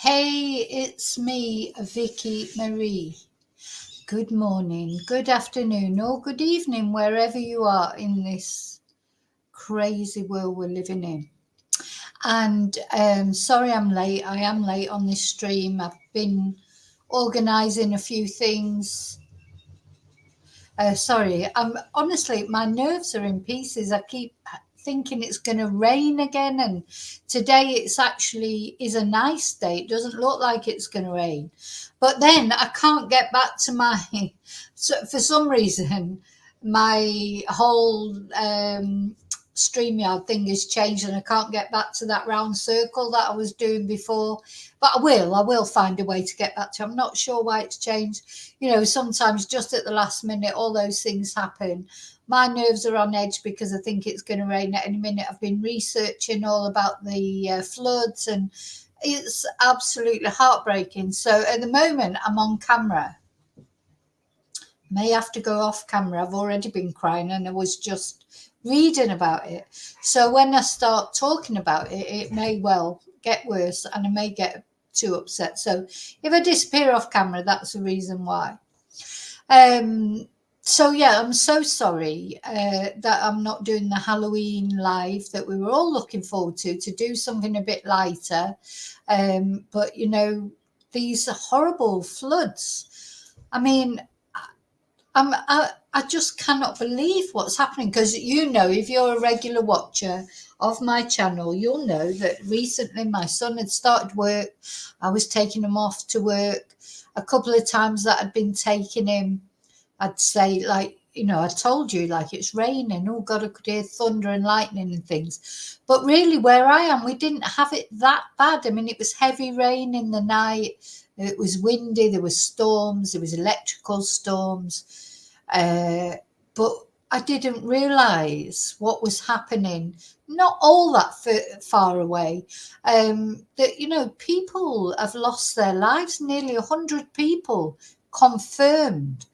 Hey, it's me, Vicky Marie. Good morning, good afternoon, or good evening, wherever you are in this crazy world we're living in. And sorry I'm late. I am late on this stream. I've been organising a few things. Sorry, I'm honestly, my nerves are in pieces. I keep thinking it's going to rain again, and today it's actually is a nice day. It doesn't look like it's going to rain, but then I can't get back to my. So for some reason, my whole StreamYard thing has changed, and I can't get back to that round circle that I was doing before. But I will find a way to get back to. I'm not sure why it's changed. Sometimes just at the last minute, all those things happen. My nerves are on edge because I think it's going to rain at any minute. I've been researching all about the floods, and it's absolutely heartbreaking. So at the moment, I'm on camera. May have to go off camera. I've already been crying, and I was just reading about it. So when I start talking about it, it may well get worse, and I may get too upset. So if I disappear off camera, that's the reason why. So yeah, I'm so sorry that I'm not doing the Halloween live that we were all looking forward to do something a bit lighter. But these horrible floods. I mean, I just cannot believe what's happening, because if you're a regular watcher of my channel, you'll know that recently my son had started work. I was taking him off to work. A couple of times that I'd been taking him, I'd say, I told you, like, it's raining. Oh God, I could hear thunder and lightning and things. But really, where I am, we didn't have it that bad. I mean, it was heavy rain in the night. It was windy. There were storms. There was electrical storms. But I didn't realise what was happening, not all that far away, that, people have lost their lives. Nearly 100 people confirmed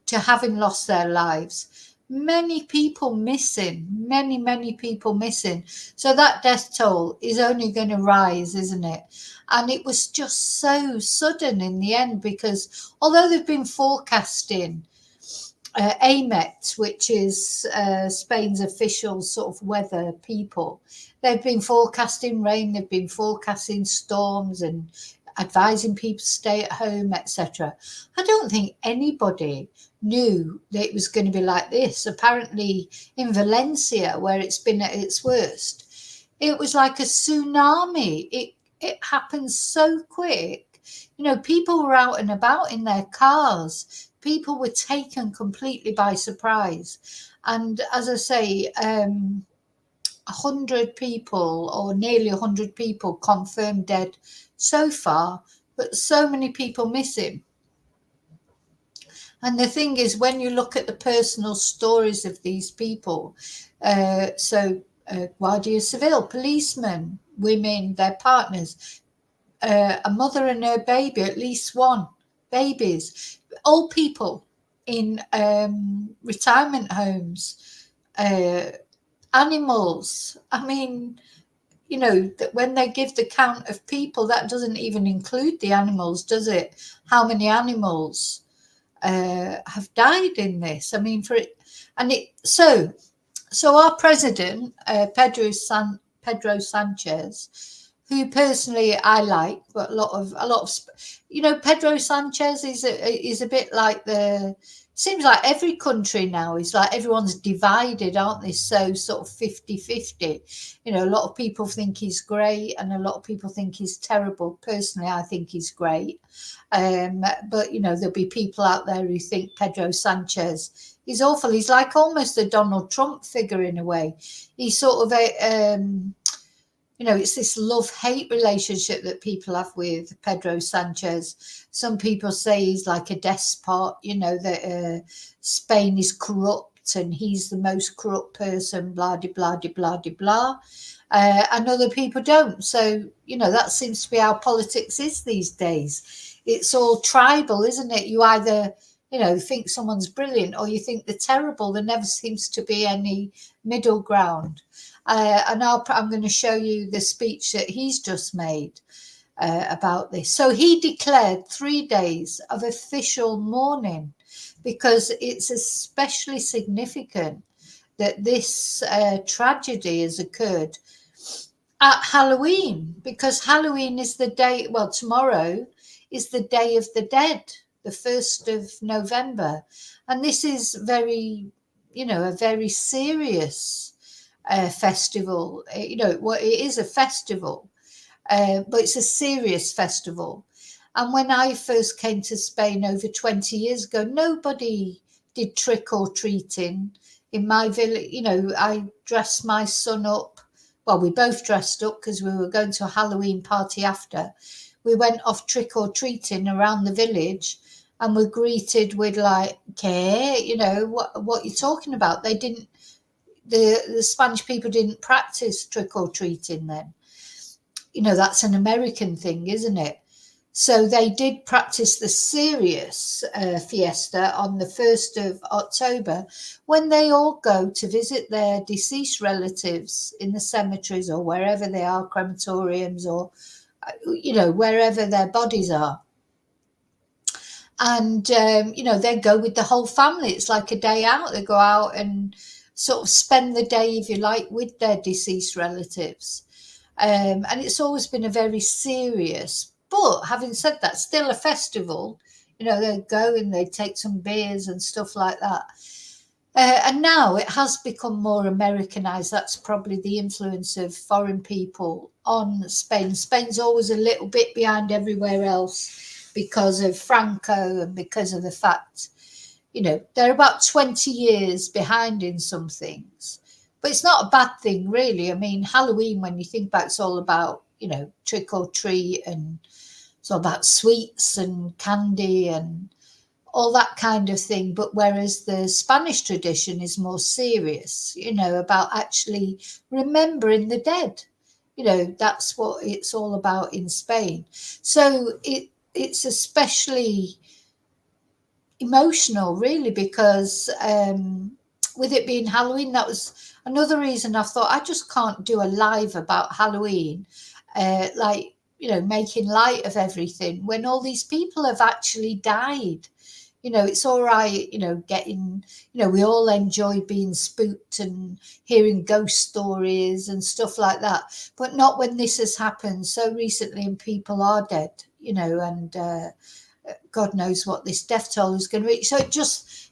to having lost their lives. Many people missing, many people missing. So that death toll is only going to rise, isn't it? And it was just so sudden in the end, because although they've been forecasting AMET, which is Spain's official sort of weather people, they've been forecasting rain, they've been forecasting storms and advising people to stay at home, etc. I don't think anybody knew that it was going to be like this. Apparently in Valencia, where it's been at its worst, it was like a tsunami. It happened so quick. People were out and about in their cars. People were taken completely by surprise. And as I say, 100 people, or nearly 100 people, confirmed dead so far, but so many people missing. And the thing is, when you look at the personal stories of these people, Guardia Civil, policemen, women, their partners, a mother and her baby, at least one, babies, old people in retirement homes, animals. I mean, that when they give the count of people, that doesn't even include the animals, does it? How many animals have died in this? I mean, so our president, Pedro Sanchez, who personally I like, but a lot of Pedro Sanchez is a bit like seems like every country now is like everyone's divided, aren't they? So sort of 50-50. A lot of people think he's great and a lot of people think he's terrible. Personally, I think he's great. But there'll be people out there who think Pedro Sanchez is awful. He's like almost a Donald Trump figure in a way. He's sort of it's this love-hate relationship that people have with Pedro Sanchez. Some people say he's like a despot, that Spain is corrupt and he's the most corrupt person, blah, de, blah, de, blah, de, blah. And other people don't. So, that seems to be how politics is these days. It's all tribal, isn't it? You either, think someone's brilliant or you think they're terrible. There never seems to be any middle ground. And I'm going to show you the speech that he's just made. about this. So he declared 3 days of official mourning because it's especially significant that this tragedy has occurred at Halloween, because Halloween is the day, well, tomorrow is the Day of the Dead, the 1st of November. And this is very, a very serious festival. It is a festival, but it's a serious festival. And when I first came to Spain over 20 years ago, nobody did trick or treating in my village. I dressed my son up. Well, we both dressed up because we were going to a Halloween party after. We went off trick or treating around the village and were greeted with like, okay, what you're talking about. They didn't, the Spanish people didn't practice trick or treating then. That's an American thing, isn't it? So they did practice the serious fiesta on the 1st of October, when they all go to visit their deceased relatives in the cemeteries or wherever they are, crematoriums, or, wherever their bodies are. And, they go with the whole family. It's like a day out. They go out and sort of spend the day, if you like, with their deceased relatives. And it's always been a very serious, but having said that, still a festival. They go and they take some beers and stuff like that. And now it has become more Americanized. That's probably the influence of foreign people on Spain. Spain's always a little bit behind everywhere else because of Franco and because of the fact, they're about 20 years behind in some things. But it's not a bad thing, really. I mean, Halloween, when you think about it, it's all about, trick or treat, and it's all about sweets and candy and all that kind of thing. But whereas the Spanish tradition is more serious, about actually remembering the dead. That's what it's all about in Spain. So it's especially emotional, really, because with it being Halloween, that was another reason I thought I just can't do a live about Halloween, making light of everything when all these people have actually died. It's all right, getting, we all enjoy being spooked and hearing ghost stories and stuff like that, but not when this has happened so recently and people are dead, and God knows what this death toll is going to reach. So it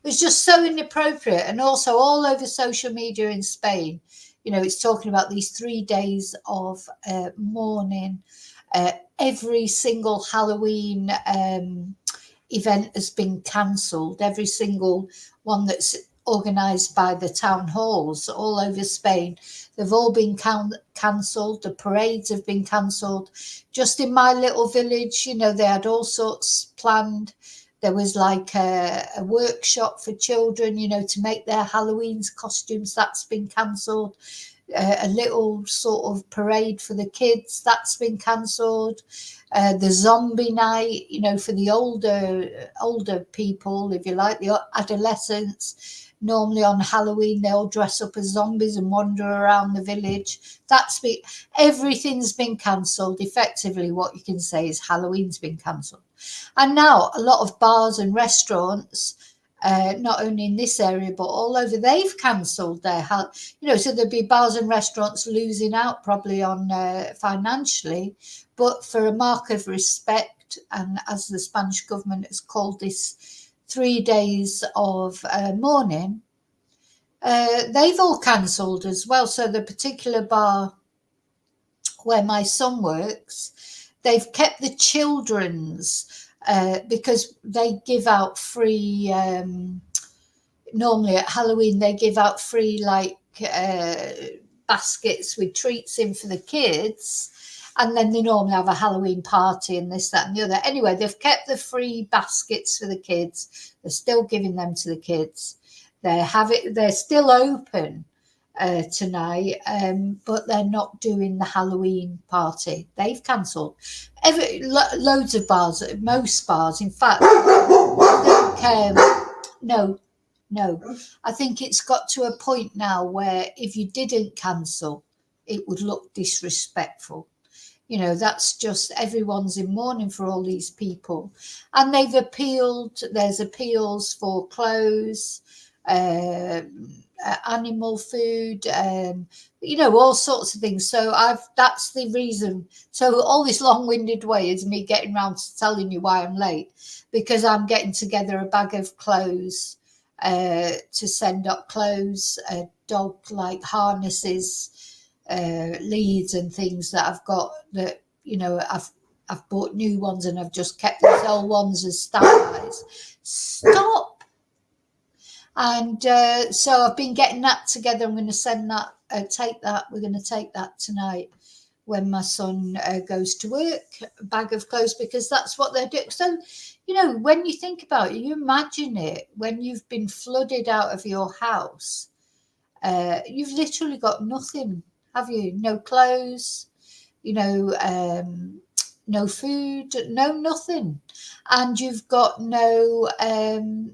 was just so inappropriate. And also all over social media in Spain, it's talking about these 3 days of mourning. Every single Halloween event has been cancelled. Every single one that's organised by the town halls all over Spain, they've all been cancelled. The parades have been cancelled. Just in my little village, they had all sorts planned. There was like a workshop for children, to make their Halloween costumes. That's been cancelled. A little sort of parade for the kids, that's been cancelled. The zombie night, for the older people, if you like, the adolescents. Normally on Halloween, they all dress up as zombies and wander around the village. Everything's been cancelled. Effectively, what you can say is Halloween's been cancelled. And now a lot of bars and restaurants, not only in this area but all over, they've cancelled their, so there'd be bars and restaurants losing out probably on financially, but for a mark of respect, and as the Spanish government has called this 3 days of mourning, they've all cancelled as well. So the particular bar where my son works, they've kept the children's because they give out free, normally at Halloween, they give out free baskets with treats in for the kids. And then they normally have a Halloween party and this, that and the other. Anyway, they've kept the free baskets for the kids. They're still giving them to the kids. They're still open tonight, but they're not doing the Halloween party. They've cancelled. Loads of bars, most bars. In fact, I think, no. I think it's got to a point now where if you didn't cancel, it would look disrespectful. You know, that's just, everyone's in mourning for all these people. And they've appealed, there's appeals for clothes, animal food, you know, all sorts of things. So that's the reason. So all this long-winded way is me getting round to telling you why I'm late, because I'm getting together a bag of clothes to send up, clothes, dog like harnesses, leads and things that I've got, that, you know, I've bought new ones and I've just kept these old ones as standbys. Stop. And so I've been getting that together. I'm going to send that, we're going to take that tonight when my son goes to work, a bag of clothes, because that's what they're doing. So, you know, when you think about it, you imagine it, when you've been flooded out of your house, you've literally got nothing, have you? No clothes, you know, no food, no nothing. And you've got no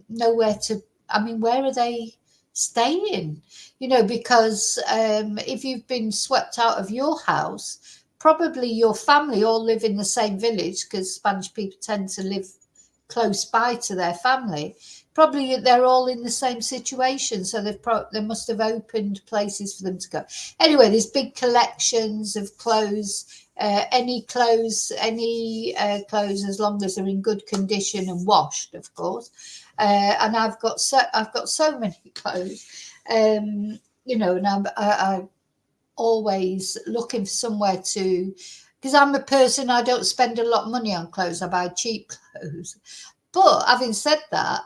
nowhere to, I mean, where are they staying? You know, because if you've been swept out of your house, probably your family all live in the same village, because Spanish people tend to live close by to their family. Probably they're all in the same situation, so they must have opened places for them to go. Anyway, there's big collections of clothes. Any clothes, as long as they're in good condition and washed, of course. And I've got so many clothes, you know, and I'm always looking for somewhere to, because I'm a person, I don't spend a lot of money on clothes. I buy cheap clothes. But having said that,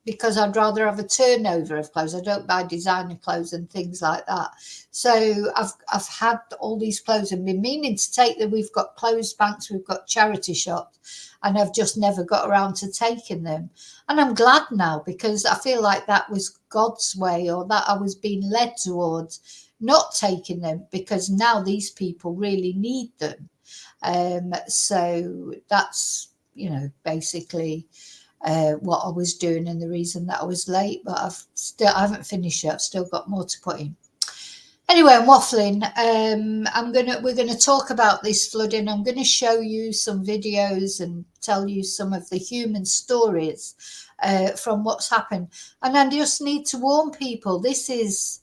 because I'd rather have a turnover of clothes, I don't buy designer clothes and things like that. So I've had all these clothes and been meaning to take them. We've got clothes banks, we've got charity shops, and I've just never got around to taking them. And I'm glad now, because I feel like that was God's way, or that I was being led towards not taking them, because now these people really need them. So that's, you know, basically what I was doing and the reason that I was late. But I haven't finished yet. I've still got more to put in. Anyway, I'm waffling. We're gonna talk about this flooding. I'm gonna show you some videos and tell you some of the human stories from what's happened. And I just need to warn people, this is,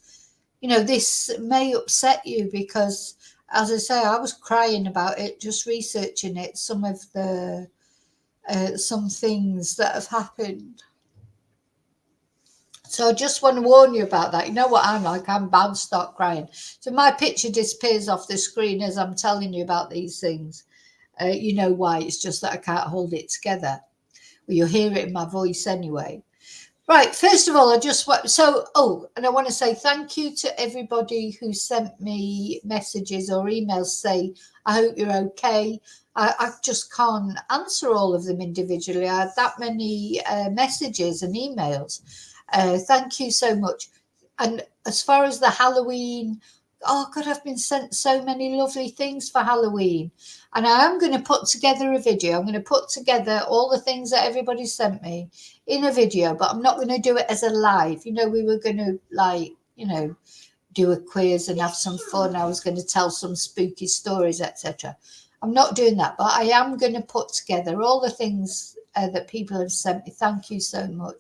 you know, this may upset you, because, as I say, I was crying about it, just researching it, some of the some things that have happened. So I just want to warn you about that. You know what I'm like, I'm bound to start crying. So my picture disappears off the screen as I'm telling you about these things. You know why? It's just that I can't hold it together. Well, you'll hear it in my voice anyway. Right, first of all, I just want, and I want to say thank you to everybody who sent me messages or emails say, I hope you're okay. I just can't answer all of them individually. I had that many messages and emails. Thank you so much. And as far as the Halloween, oh God, I've been sent so many lovely things for Halloween. And I am going to put together a video. I'm going to put together all the things that everybody sent me in a video, but I'm not going to do it as a live. You know, we were going to, like, you know, do a quiz and have some fun. I was going to tell some spooky stories, etc. I'm not doing that, but I am going to put together all the things that people have sent me. Thank you so much.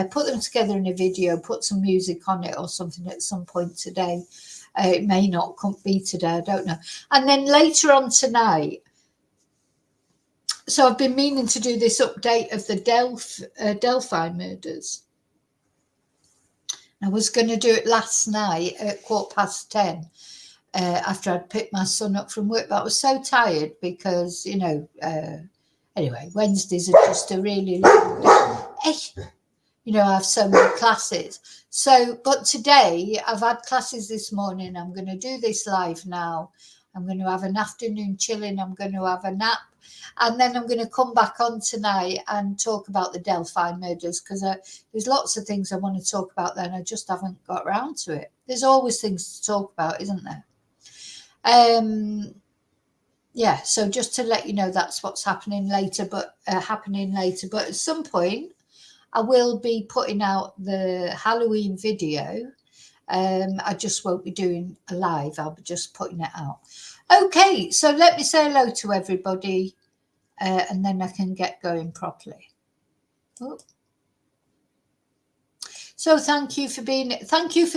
Put them together in a video, put some music on it or something at some point today. It may not be today, I don't know. And then later on tonight, so I've been meaning to do this update of the Delphi murders. I was going to do it last night at 10:15 after I'd picked my son up from work, but I was so tired because, you know, anyway, Wednesdays are just a really long day. You know, I have so many classes. So, but today I've had classes this morning. I'm going to do this live now. I'm going to have an afternoon chilling. I'm going to have a nap. And then I'm going to come back on tonight and talk about the Delphi murders, because there's lots of things I want to talk about then. I just haven't got around to it. There's always things to talk about, isn't there? Yeah, so just to let you know, that's what's happening later. But at some point, I will be putting out the Halloween video. I just won't be doing a live. I'll be just putting it out. Okay, so let me say hello to everybody, and then I can get going properly. Oh. So thank you for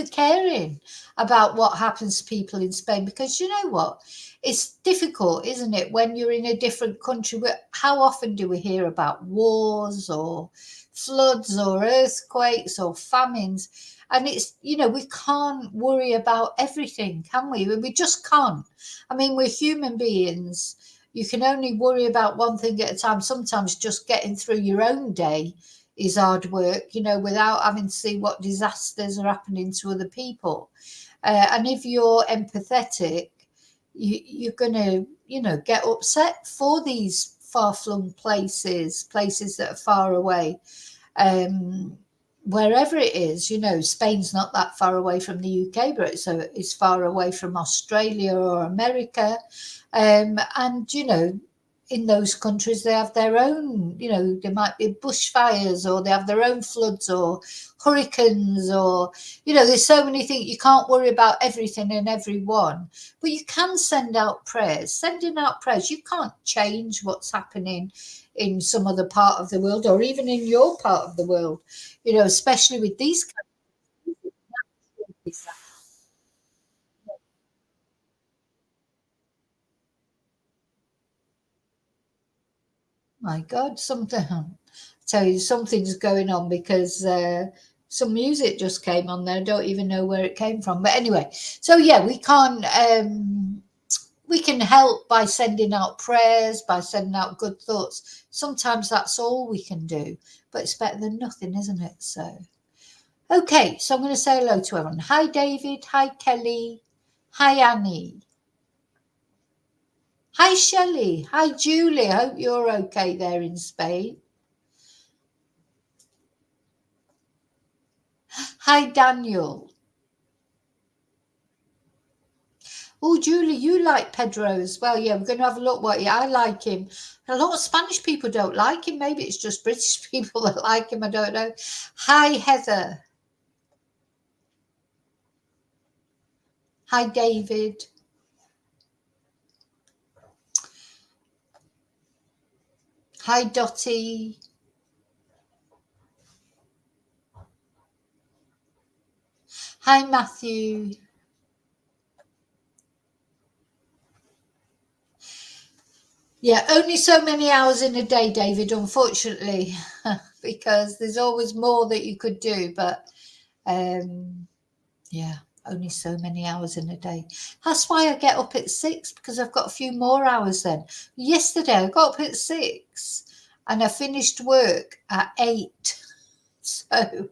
caring about what happens to people in Spain, because you know what? It's difficult, isn't it, when you're in a different country? How often do we hear about wars or floods or earthquakes or famines? And it's, we can't worry about everything, can we? We just can't. I mean, we're human beings. You can only worry about one thing at a time. Sometimes just getting through your own day is hard work, without having to see what disasters are happening to other people. And if you're empathetic, you're going to, get upset for these far-flung places that are far away. Wherever it is, Spain's not that far away from the UK, but it's far away from Australia or America. And, in those countries, they have their own, there might be bushfires, or they have their own floods or hurricanes, or, there's so many things. You can't worry about everything and everyone, but you can send out prayers. Sending out prayers, you can't change what's happening in some other part of the world, or even in your part of the world, especially with these countries. My God, tell you, something's going on, because some music just came on there. I don't even know where it came from. But anyway, so yeah, we can't. We can help by sending out prayers, by sending out good thoughts. Sometimes that's all we can do, but it's better than nothing, isn't it? So, okay, so I'm going to say hello to everyone. Hi, David. Hi, Kelly. Hi, Annie. Hi, Shelley. Hi, Julie. I hope you're okay there in Spain. Hi, Daniel. Oh, Julie, you like Pedro as well. Yeah, we're going to have a look. I like him. A lot of Spanish people don't like him. Maybe it's just British people that like him. I don't know. Hi, Heather. Hi, David. Hi, Dottie. Hi, Matthew. Yeah, only so many hours in a day, David, unfortunately, because there's always more that you could do. But yeah, only so many hours in a day. That's why I get up at 6, because I've got a few more hours then. Yesterday I got up at 6 and I finished work at 8. So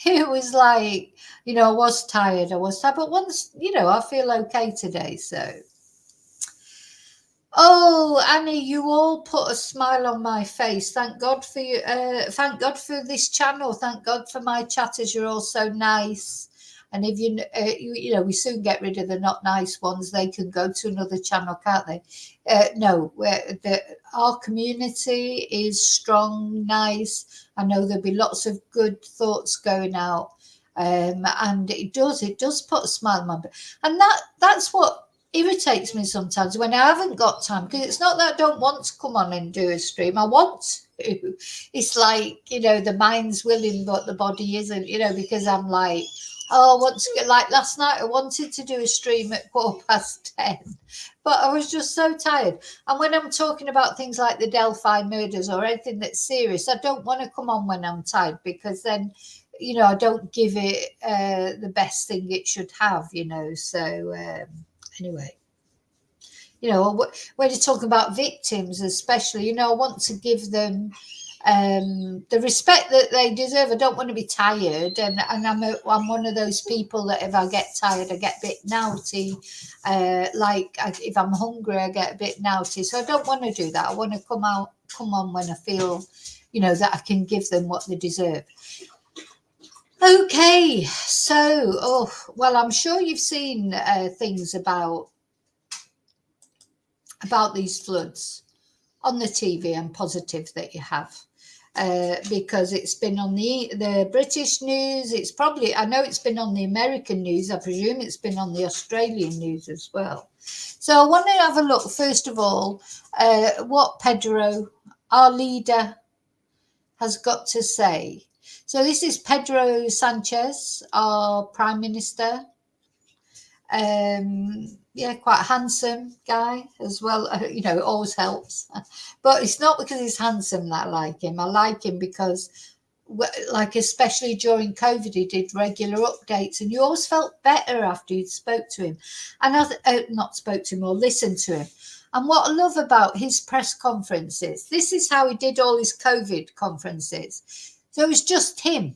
it was like, I was tired. But once, I feel okay today. So, oh, Annie, you all put a smile on my face. Thank God for you. Thank God for this channel. Thank God for my chatters. You're all so nice. And if we soon get rid of the not nice ones. They can go to another channel, can't they? No, our community is strong, nice. I know there'll be lots of good thoughts going out, and it does put a smile on my face. And that's what irritates me sometimes, when I haven't got time, because it's not that I don't want to come on and do a stream. I want to. It's like, the mind's willing but the body isn't, because I'm like, oh, I want to get, like last night I wanted to do a stream at 10:15, but I was just so tired. And when I'm talking about things like the Delphi murders or anything that's serious, I don't want to come on when I'm tired, because then I don't give it the best thing it should have. So anyway, when you talk about victims especially, I want to give them the respect that they deserve. I don't want to be tired, and I'm one of those people that if I get tired I get a bit naughty, if I'm hungry I get a bit naughty. So I don't want to do that. I want to come on when I feel that I can give them what they deserve. Okay, so I'm sure you've seen things about these floods on the TV, and positive that you have. because it's been on the British news. It's probably, I know it's been on the American news. I presume it's been on the Australian news as well. So I want to have a look, first of all, what Pedro, our leader, has got to say. So this is Pedro Sanchez, our Prime Minister. Yeah, quite a handsome guy as well. You know, it always helps. But it's not because he's handsome that I like him. I like him because, like, especially during COVID, he did regular updates, and you always felt better after you spoke to him. And not spoke to him or listened to him. And what I love about his press conferences, this is how he did all his COVID conferences. So it was just him.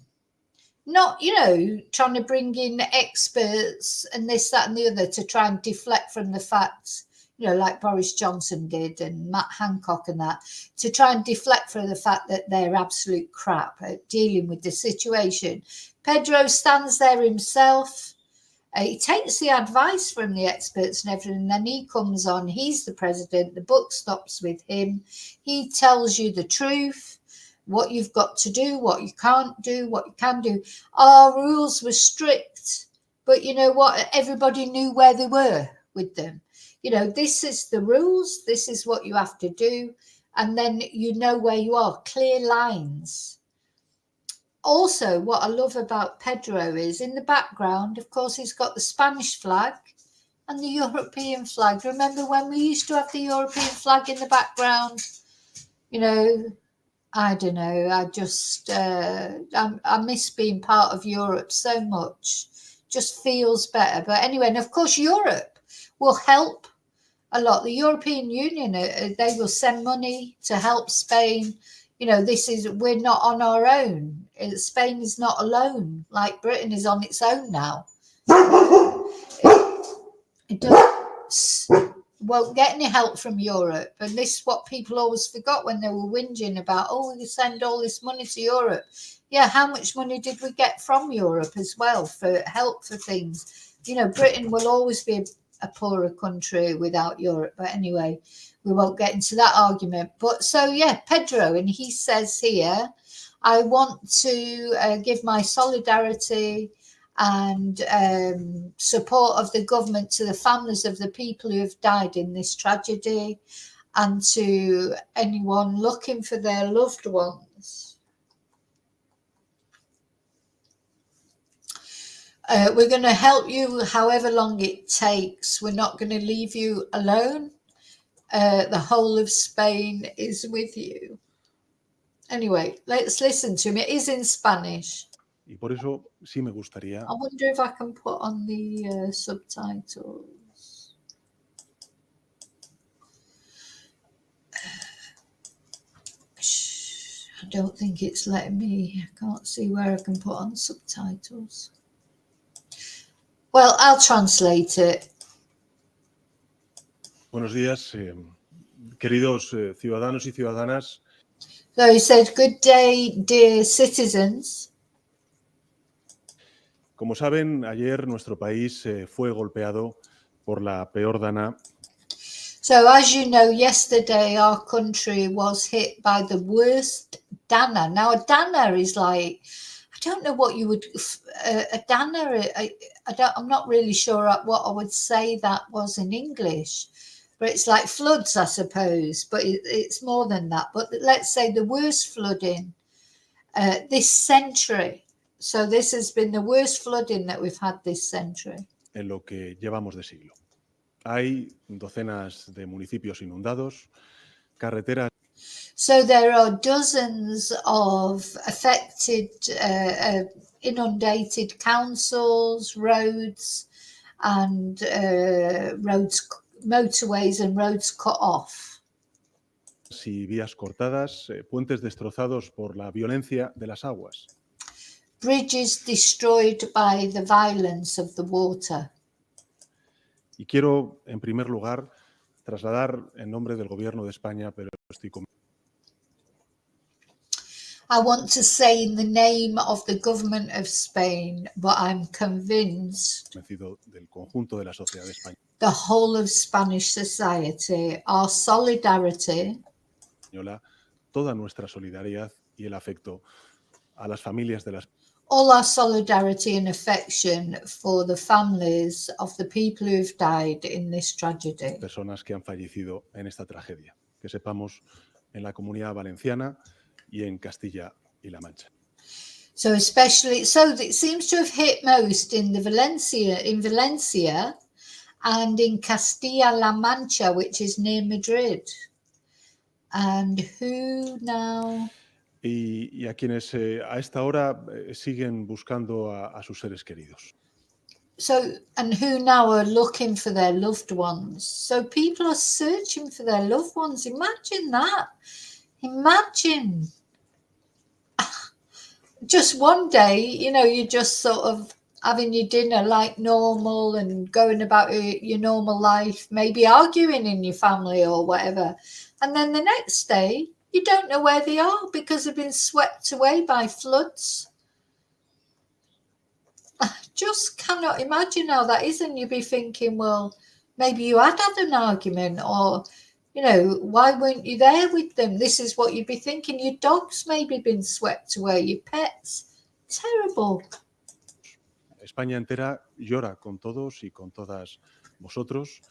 Not, you know, trying to bring in experts and this, that, and the other to try and deflect from the facts, you know, like Boris Johnson did and Matt Hancock and that, to try and deflect from the fact that they're absolute crap at dealing with the situation. Pedro stands there himself. He takes the advice from the experts and everything, and then he comes on. He's the president. The book stops with him. He tells you the truth. What you've got to do, what you can't do, what you can do. Our rules were strict, but you know what? Everybody knew where they were with them. You know, this is the rules. This is what you have to do. And then you know where you are. Clear lines. Also, what I love about Pedro is in the background, of course, he's got the Spanish flag and the European flag. Remember when we used to have the European flag in the background? You know, I don't know. I just, I miss being part of Europe so much. Just feels better. But anyway, and of course, Europe will help a lot. The European Union, they will send money to help Spain. You know, we're not on our own. Spain is not alone, like Britain is on its own now. It won't get any help from Europe. And this is what people always forgot when they were whinging about, oh, we send all this money to Europe. Yeah, how much money did we get from Europe as well for help for things? You know, Britain will always be a poorer country without Europe. But anyway, we won't get into that argument. But so, yeah, Pedro, and he says here, I want to give my solidarity and support of the government to the families of the people who have died in this tragedy, and to anyone looking for their loved ones. We're going to help you however long it takes. We're not going to leave you alone. The whole of Spain is with you. Anyway, let's listen to him. It is in Spanish. Y por eso sí me gustaría. I wonder if I can put on the subtitles. I don't think it's letting me. I can't see where I can put on subtitles. Well, I'll translate it. Buenos días, queridos ciudadanos y ciudadanas. So he said, good day, dear citizens. Como saben, ayer nuestro país fue golpeado por la peor dana. So as you know, yesterday our country was hit by the worst dana. Now a dana is like, I don't know what you would, a dana, I'm not really sure what I would say that was in English, but it's like floods, I suppose, but it's more than that. But let's say the worst flooding this century. So this has been the worst flooding that we've had this century. En lo que llevamos de siglo. Hay docenas de municipios inundados, carreteras. So there are dozens of affected, inundated councils, roads, and motorways and roads cut off. Y vías cortadas, puentes destrozados por la violencia de las aguas. Bridges destroyed by the violence of the water. Y quiero, en primer lugar, trasladar en nombre del Gobierno de España, pero estoy convencido. I want to say in the name of the government of Spain, but I'm convinced Del conjunto de la sociedad española. The whole of Spanish society, our solidarity, Toda nuestra solidaridad y el afecto a las familias de las All our solidarity and affection for the families of the people who have died in this tragedy. personas que han fallecido en esta tragedia. Que sepamos en la Comunidad Valenciana y en Castilla y La Mancha. So especially, so it seems to have hit most in Valencia and in Castilla-La Mancha, which is near Madrid. And who now? Y a quienes a esta hora siguen buscando a sus seres queridos. So, and who now are looking for their loved ones. So people are searching for their loved ones. Imagine that. Imagine. Just one day, you know, you're just sort of having your dinner like normal and going about your normal life, maybe arguing in your family or whatever. And then the next day, you don't know where they are because they've been swept away by floods. I just cannot imagine how that is. And you'd be thinking, well, maybe you had an argument, or, you know, why weren't you there with them? This is what you'd be thinking. Your dog's maybe been swept away, your pets. Terrible. España entera llora con todos y con todas vosotros.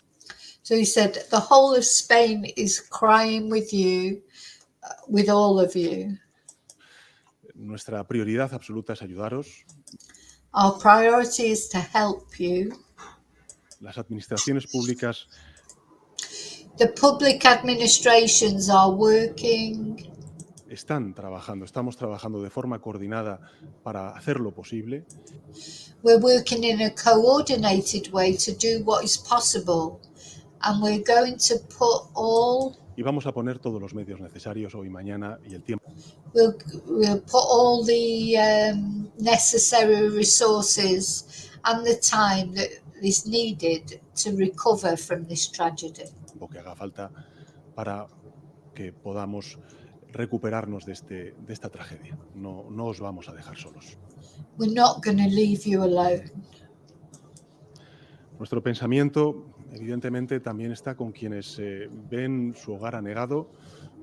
So he said, the whole of Spain is crying with you, with all of you. Nuestra prioridad absoluta es ayudaros. Our priority is to help you. Las administraciones públicas The public administrations are working. estamos trabajando de forma coordinada para hacer lo posible. We're working in a coordinated way to do what is possible. And we're going to put all... Y vamos a poner todos los medios necesarios hoy, mañana y el tiempo. We'll put all the necessary resources and the time that is needed to recover from this tragedy. Lo que haga falta para que podamos recuperarnos de esta tragedia. No os vamos a dejar solos. We're not going to leave you alone. Nuestro pensamiento, evidentemente, también está con quienes ven su hogar anegado,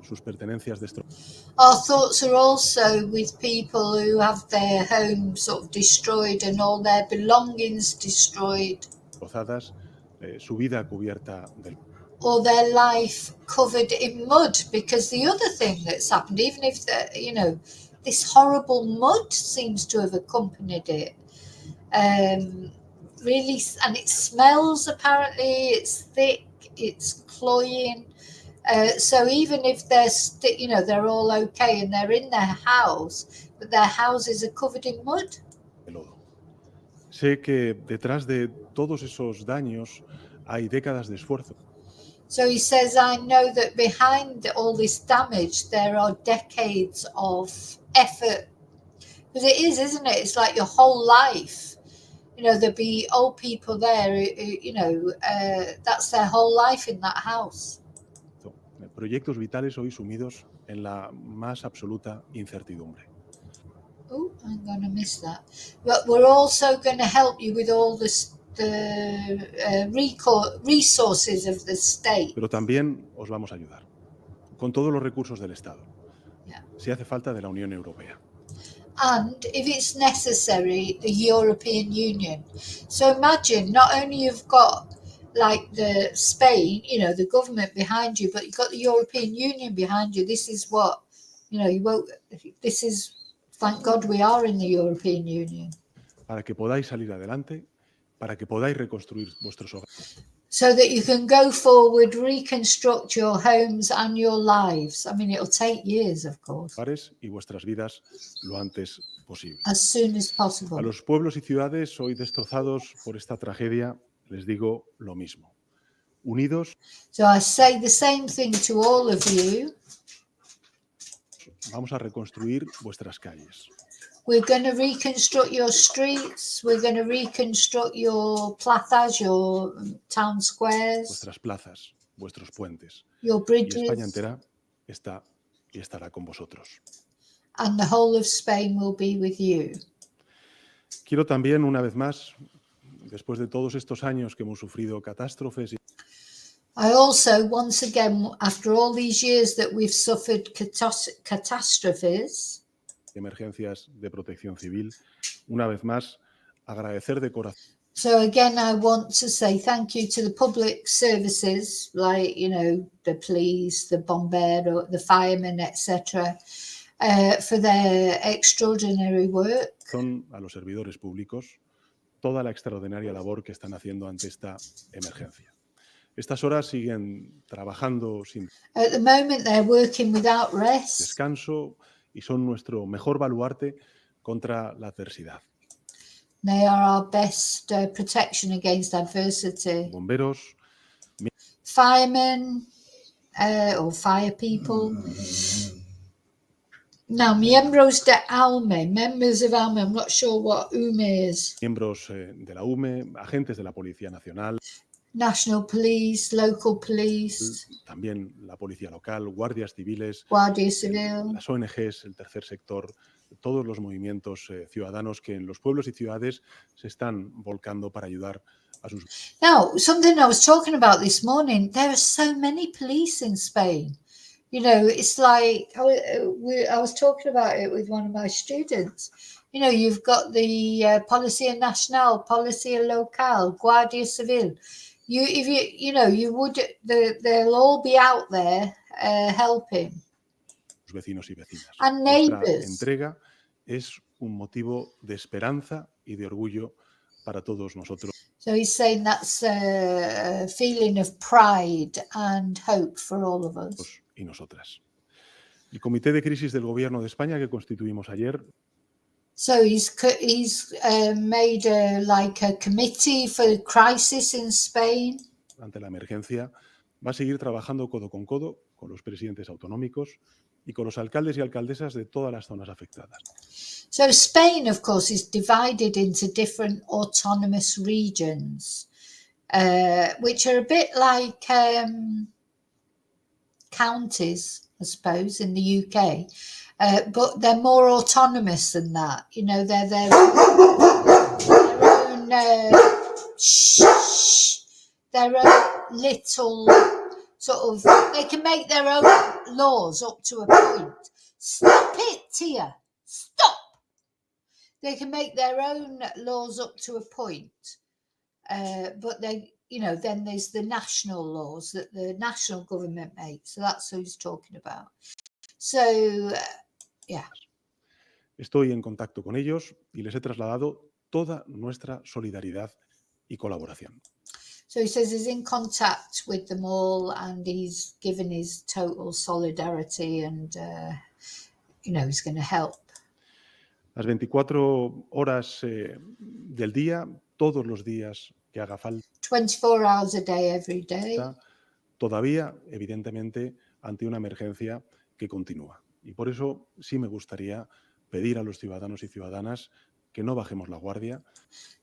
sus pertenencias destrozadas. Our thoughts are also with people who have their homes sort of destroyed and all their belongings destroyed. Su vida cubierta del or their life covered in mud, because the other thing that's happened, even if you know, this horrible mud seems to have accompanied it, really, and it smells, apparently it's thick, it's cloying, so even if they're you know, they're all okay and they're in their house, but their houses are covered in mud. Sé que detrás de todos esos daños hay décadas de esfuerzo. So he says, I know that behind all this damage, there are decades of effort. Because it is, isn't it? It's like your whole life. You know, there'll be old people there who you know, that's their whole life in that house. Proyectos vitales hoy sumidos en la más absoluta incertidumbre. Oh, I'm going to miss that. But we're also going to help you with all the resources of the state. Pero también os vamos a ayudar con todos los recursos del Estado. Yeah. Si hace falta, de la Unión Europea. And if it's necessary, the European Union. So imagine, not only you've got like the Spain, you know, the government behind you, but you've got the European Union behind you. This is what, you know, you won't, this is, thank God we are in the European Union. Para que podáis salir adelante, para que podáis reconstruir vuestros hogares. So that you can go forward, reconstruct your homes and your lives. I mean, it'll take years, of course. Y vuestras vidas lo antes posible. As soon as possible. A los pueblos y ciudades hoy destrozados por esta tragedia les digo lo mismo. Unidos. So I say the same thing to all of you. Vamos a reconstruir vuestras calles. We're going to reconstruct your streets. We're going to reconstruct your plazas, your town squares. Vuestras plazas, vuestros puentes. Your bridges. Y España entera está y estará con vosotros. And the whole of Spain will be with you. Quiero también, una vez más, después de todos estos años que hemos sufrido catástrofes. I also, once again, after all these years that we've suffered catastrophes, emergencias de protección civil, una vez más, agradecer de corazón so again, I want to say thank you to the public services, like, the police, the bombero, the firemen, etc., for their extraordinary work. a los servidores públicos toda la extraordinaria labor que están haciendo ante esta emergencia. Estas horas siguen trabajando sin At the moment, they're working without rest. descanso y son nuestro mejor baluarte contra la adversidad. They are our best protection against adversity. Bomberos, Firemen or fire people. Now, miembros de AUME, members of AUME, I'm not sure what UME is. miembros de la UME, agentes de la Policía Nacional, National Police, local police, también la Policía Local, guardias civiles, Guardia Civil. las ONGs, el tercer sector, todos los movimientos ciudadanos que en los pueblos y ciudades se están volcando para ayudar a sus... Now, something I was talking about this morning, there are so many police in Spain. It's like, I was talking about it with one of my students. You've got the Policía Nacional, Policía Local, Guardia Civil. They'll all be out there helping. Vecinos y vecinas. And Nuestra neighbors. entrega es un motivo de esperanza y de orgullo para todos nosotros. So he's saying that's a feeling of pride and hope for all of us. Y nosotras. El Comité de Crisis del Gobierno de España que constituimos ayer. So he's made a committee for the crisis in Spain. Ante la emergencia, va a seguir trabajando codo con los presidentes autonómicos y con los alcaldes y alcaldesas de todas las zonas afectadas. So Spain, of course, is divided into different autonomous regions, which are a bit like counties, I suppose, in the UK. But they're more autonomous than that. They're their own their own little sort of, they can make their own laws up to a point. Stop it, Tia. Stop. They can make their own laws up to a point. But then there's the national laws that the national government makes. So that's who he's talking about. So, yeah. Estoy en contacto con ellos y les he trasladado toda nuestra solidaridad y colaboración. So he says he's in contact with them all and he's given his total solidarity and, he's going to help. Las 24 horas del día, todos los días que haga falta. 24 hours a day, every day. Todavía, evidentemente, ante una emergencia que continúa. Y por eso sí me gustaría pedir a los ciudadanos y ciudadanas que no bajemos la guardia.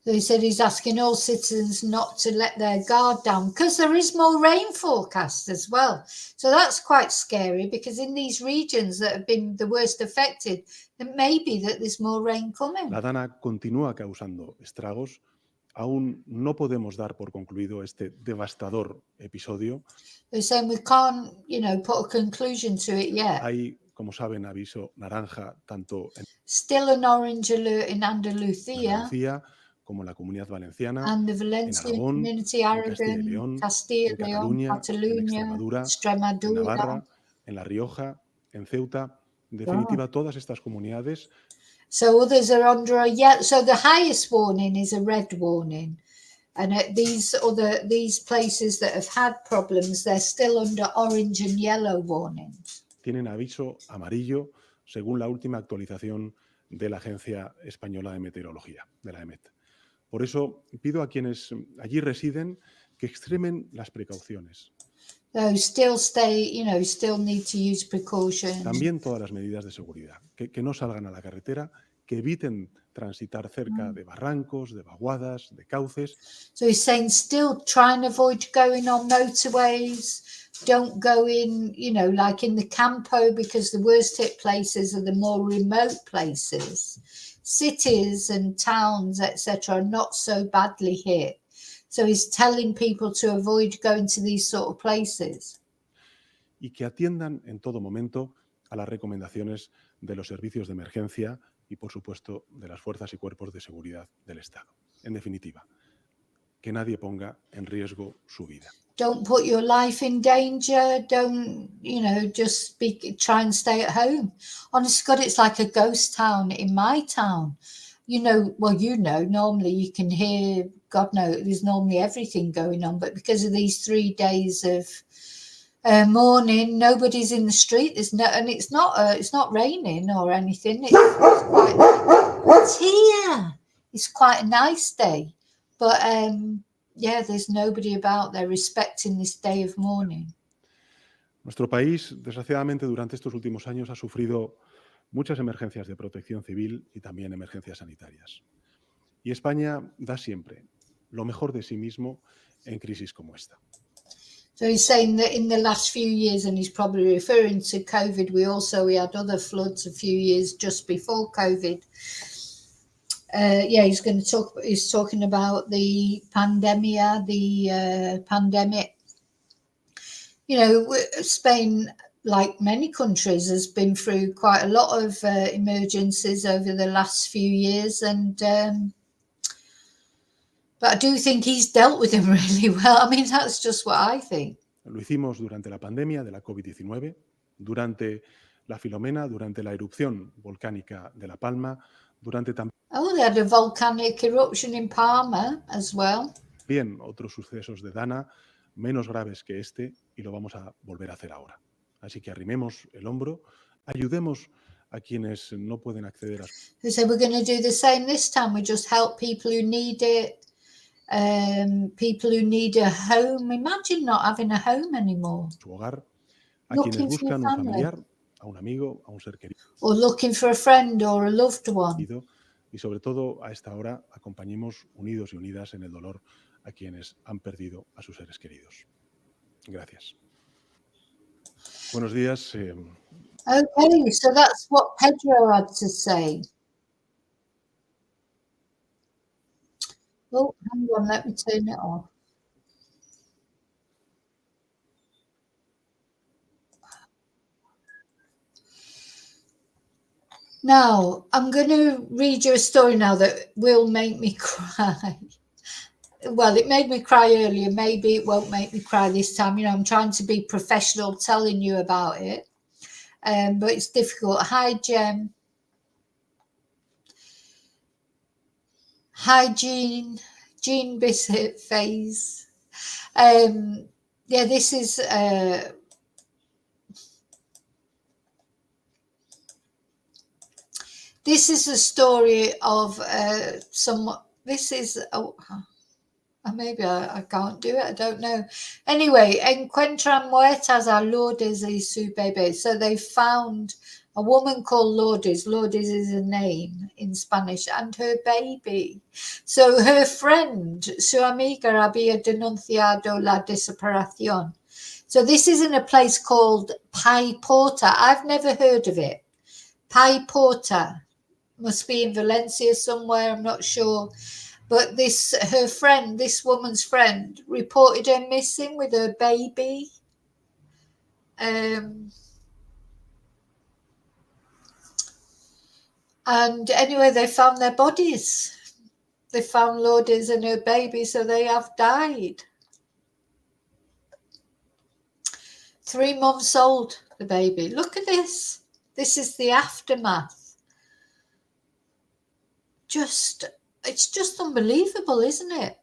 So he said he's asking all citizens not to let their guard down because there is more rain forecast as well. So that's quite scary because in these regions that have been the worst affected, it may be that there's more rain coming. La dana continúa causando estragos. Aún no podemos dar por concluido este devastador episodio. They're saying we can't, put a conclusion to it yet. Hay, como saben, aviso naranja tanto en Still an orange alert in Andalucía como en la Comunidad Valenciana, and the en Valencian Aragón, community, en Castilla y Aragon, León, Castilla en y León, Cataluña, en Cataluña, Extremadura, en Navarra, Extremadura. en La Rioja, en Ceuta. En definitiva, todas estas comunidades. So others are under a yellow. So the highest warning is a red warning. And these places that have had problems, they're still under orange and yellow warnings. Tienen aviso amarillo según la última actualización de la Agencia Española de Meteorología, de la EMET. Por eso pido a quienes allí residen que extremen las precauciones. So still need to use precautions. También todas las medidas de seguridad, que no salgan a la carretera, que eviten transitar cerca de barrancos, de vaguadas, de cauces. So he's saying still try and avoid going on motorways. Don't go in, like in the Campo, because the worst hit places are the more remote places. Cities and towns, etc., are not so badly hit. So he's telling people to avoid going to these sort of places. Y que atiendan en todo momento a las recomendaciones de los servicios de emergencia y, por supuesto, de las fuerzas y cuerpos de seguridad del Estado. En definitiva, que nadie ponga en riesgo su vida. Don't put your life in danger. Don't, just try and stay at home. Honest to God, it's like a ghost town in my town. Normally you can hear, God knows, there's normally everything going on, but because of these 3 days of mourning, nobody's in the street. And it's not raining or anything. It's here. It's quite a nice day, but there's nobody about there respecting this day of mourning. Nuestro país, desgraciadamente, durante estos últimos años ha sufrido muchas emergencias de protección civil y también emergencias sanitarias. Y España da siempre lo mejor de sí mismo en crisis como esta. So he's saying that in the last few years, and he's probably referring to COVID, we had other floods a few years just before COVID. He's talking about the pandemic. Spain, like many countries, has been through quite a lot of emergencies over the last few years, but I do think he's dealt with them really well. I mean, that's just what I think. Lo hicimos durante la pandemia de la COVID-19, durante la Filomena, durante la erupción volcánica de La Palma, durante también... Oh, they had a volcanic eruption in Palma as well. Bien, otros sucesos de Dana, menos graves que este, y lo vamos a volver a hacer ahora. Así que arrimemos el hombro, ayudemos a quienes no pueden acceder a... So we're going to do the same this time. We just help people who need it. People who need a home. Imagine not having a home anymore. Su hogar, a quienes buscan un familiar, a un amigo, a un ser querido. Or looking for a friend or a loved one. Y sobre todo a esta hora acompañemos unidos y unidas en el dolor a quienes han perdido a sus seres queridos. Gracias. Buenos días. Okay, so that's what Pedro had to say. Oh, hang on, let me turn it off. Now, I'm going to read you a story now that will make me cry. Well, it made me cry earlier. Maybe it won't make me cry this time. I'm trying to be professional telling you about it. But it's difficult. Hi, Jem. Hi, Jean Bissett phase. This is a story of maybe I can't do it. I don't know. Anyway, encuentran muertas a Lourdes y su bebé. So they found a woman called Lourdes. Lourdes is a name in Spanish, and her baby. So her friend, su amiga, había denunciado la desaparición. So this is in a place called Pai Porta. I've never heard of it. Pai Porta. Must be in Valencia somewhere, I'm not sure. But this woman's friend, reported her missing with her baby. And anyway, they found their bodies. They found Lourdes and her baby, so they have died. 3 months old, the baby. Look at this. This is the aftermath. It's just unbelievable, isn't it?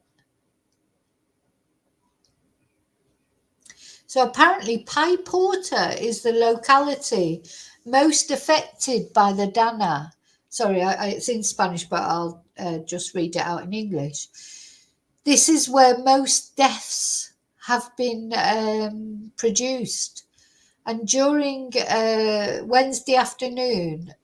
So apparently Pai Porta is the locality most affected by the Dana. Sorry, it's in Spanish, but I'll just read it out in English. This is where most deaths have been produced. And during Wednesday afternoon,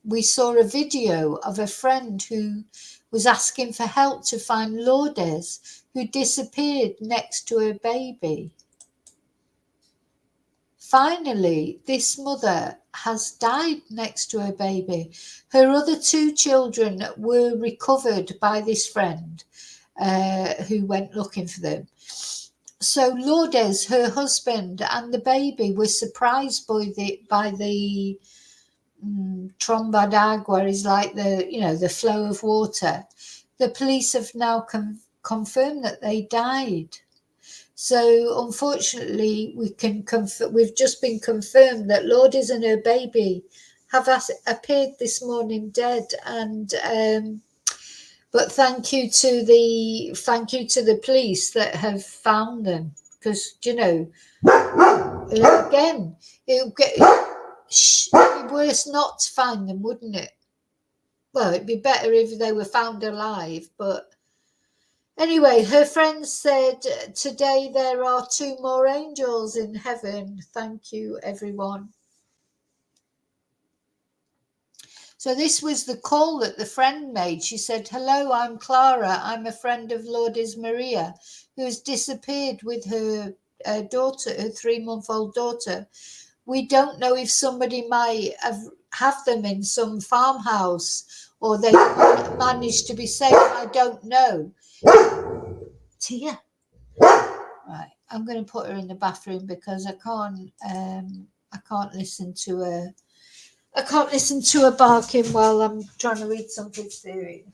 we saw a video of a friend who was asking for help to find Lourdes, who disappeared next to her baby. Finally, this mother has died next to her baby. Her other 2 children were recovered by this friend, who went looking for them. So Lourdes, her husband, and the baby were surprised by the tromba d'agua, is like the flow of water. The police have now confirmed that they died. So unfortunately, we've just been confirmed that Lourdes and her baby have appeared this morning dead. And but thank you to the police that have found them, because again, it'd be worse not to find them, wouldn't it? Well, it'd be better if they were found alive, but anyway, her friends said today there are 2 more angels in heaven. Thank you, everyone. So this was the call that the friend made. She said, "Hello, I'm Clara. I'm a friend of Lourdes Maria, who has disappeared with her daughter, her 3-month-old daughter. We don't know if somebody might have them in some farmhouse or they managed to be safe. I don't know." Tia. Right, I'm going to put her in the bathroom because I can't listen to her. I can't listen to her barking while I'm trying to read something serious.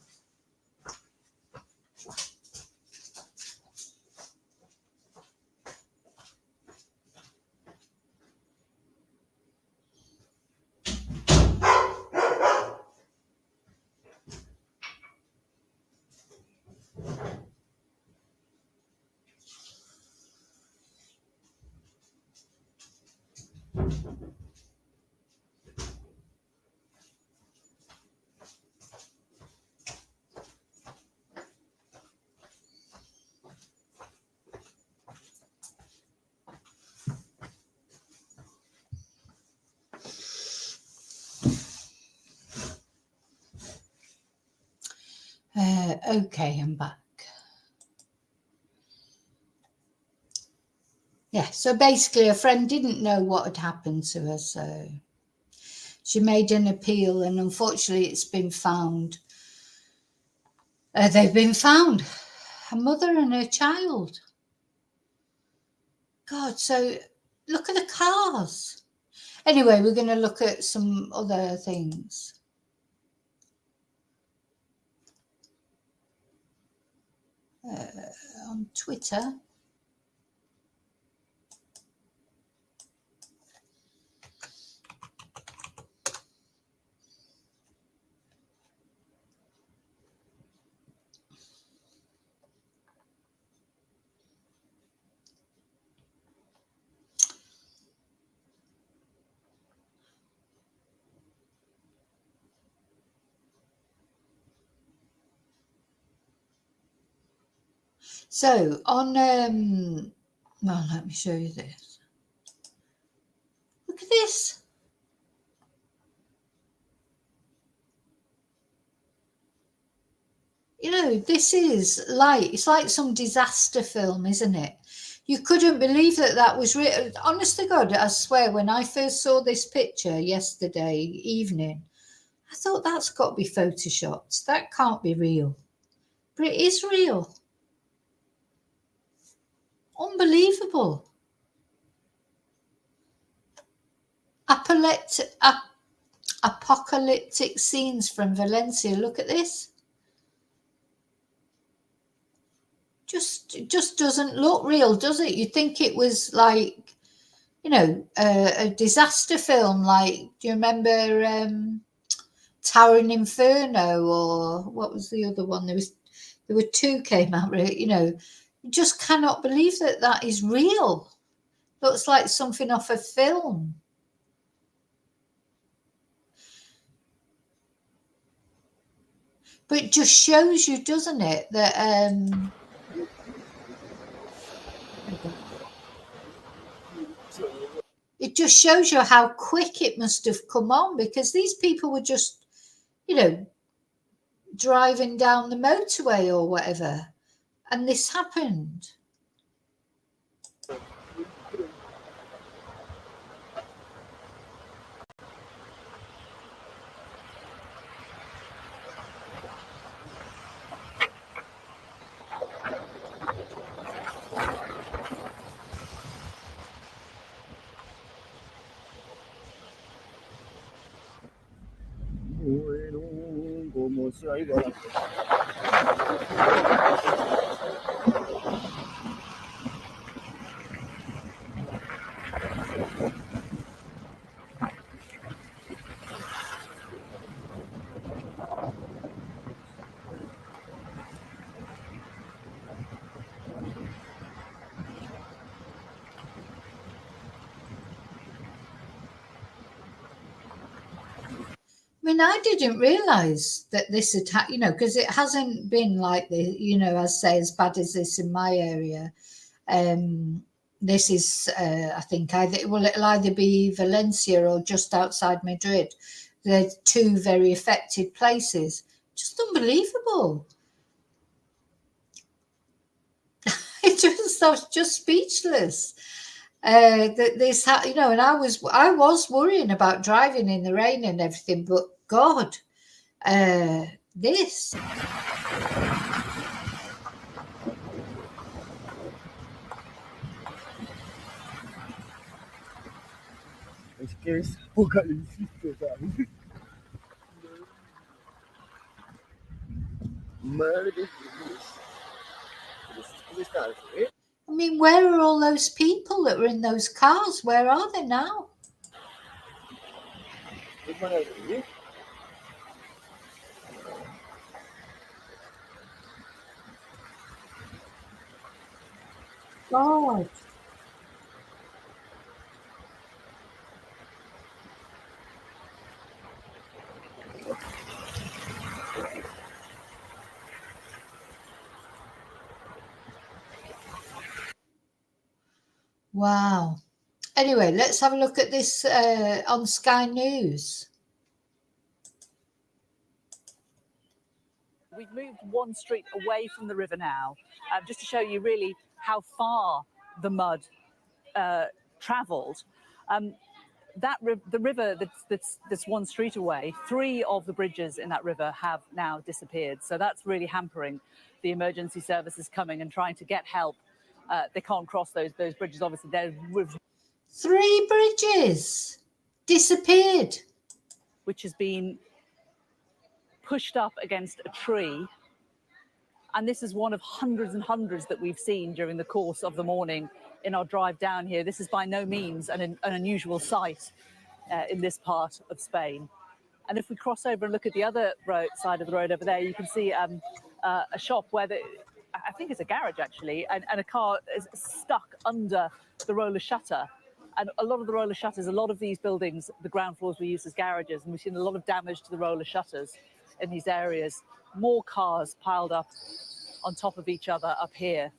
Okay, I'm back. Yeah, so basically a friend didn't know what had happened to her, so she made an appeal, and unfortunately it's been found. They've been found, a mother and her child. God, so look at the cars. Anyway, we're going to look at some other things. On Twitter. So on, well, let me show you this. Look at this. This is it's like some disaster film, isn't it? You couldn't believe that was real. Honest to God, I swear, when I first saw this picture yesterday evening, I thought that's got to be photoshopped. That can't be real. But it is real. Unbelievable. Apocalyptic scenes from Valencia. Look at this. Just doesn't look real, does it? You'd think it was like, a disaster film. Like, do you remember Towering Inferno, or what was the other one? There were 2 came out. You just cannot believe that is real. Looks like something off a film. But it just shows you, doesn't it, that it just shows you how quick it must have come on, because these people were just, driving down the motorway or whatever, and this happened. I mean, I didn't realise that this had, because it hasn't been like this, as say, as bad as this in my area. This is, I think, it'll either be Valencia or just outside Madrid. They're two very affected places. Just unbelievable. I was just speechless. That this, and I was worrying about driving in the rain and everything, but God, this. Es que es apocalipsis total. Madre de Dios. I mean, where are all those people that were in those cars? Where are they now? God. Wow. Anyway, let's have a look at this on Sky News. We've moved one street away from the river now, just to show you really how far the mud travelled. The river that's one street away, 3 of the bridges in that river have now disappeared. So that's really hampering the emergency services coming and trying to get help. They can't cross those bridges, obviously. 3 bridges disappeared. Which has been pushed up against a tree. And this is one of hundreds and hundreds that we've seen during the course of the morning in our drive down here. This is by no means an unusual sight in this part of Spain. And if we cross over and look at the other side of the road over there, you can see a shop where I think it's a garage actually, and a car is stuck under the roller shutter. And a lot of the roller shutters, a lot of these buildings, the ground floors were used as garages, and we've seen a lot of damage to the roller shutters in these areas. More cars piled up on top of each other up here.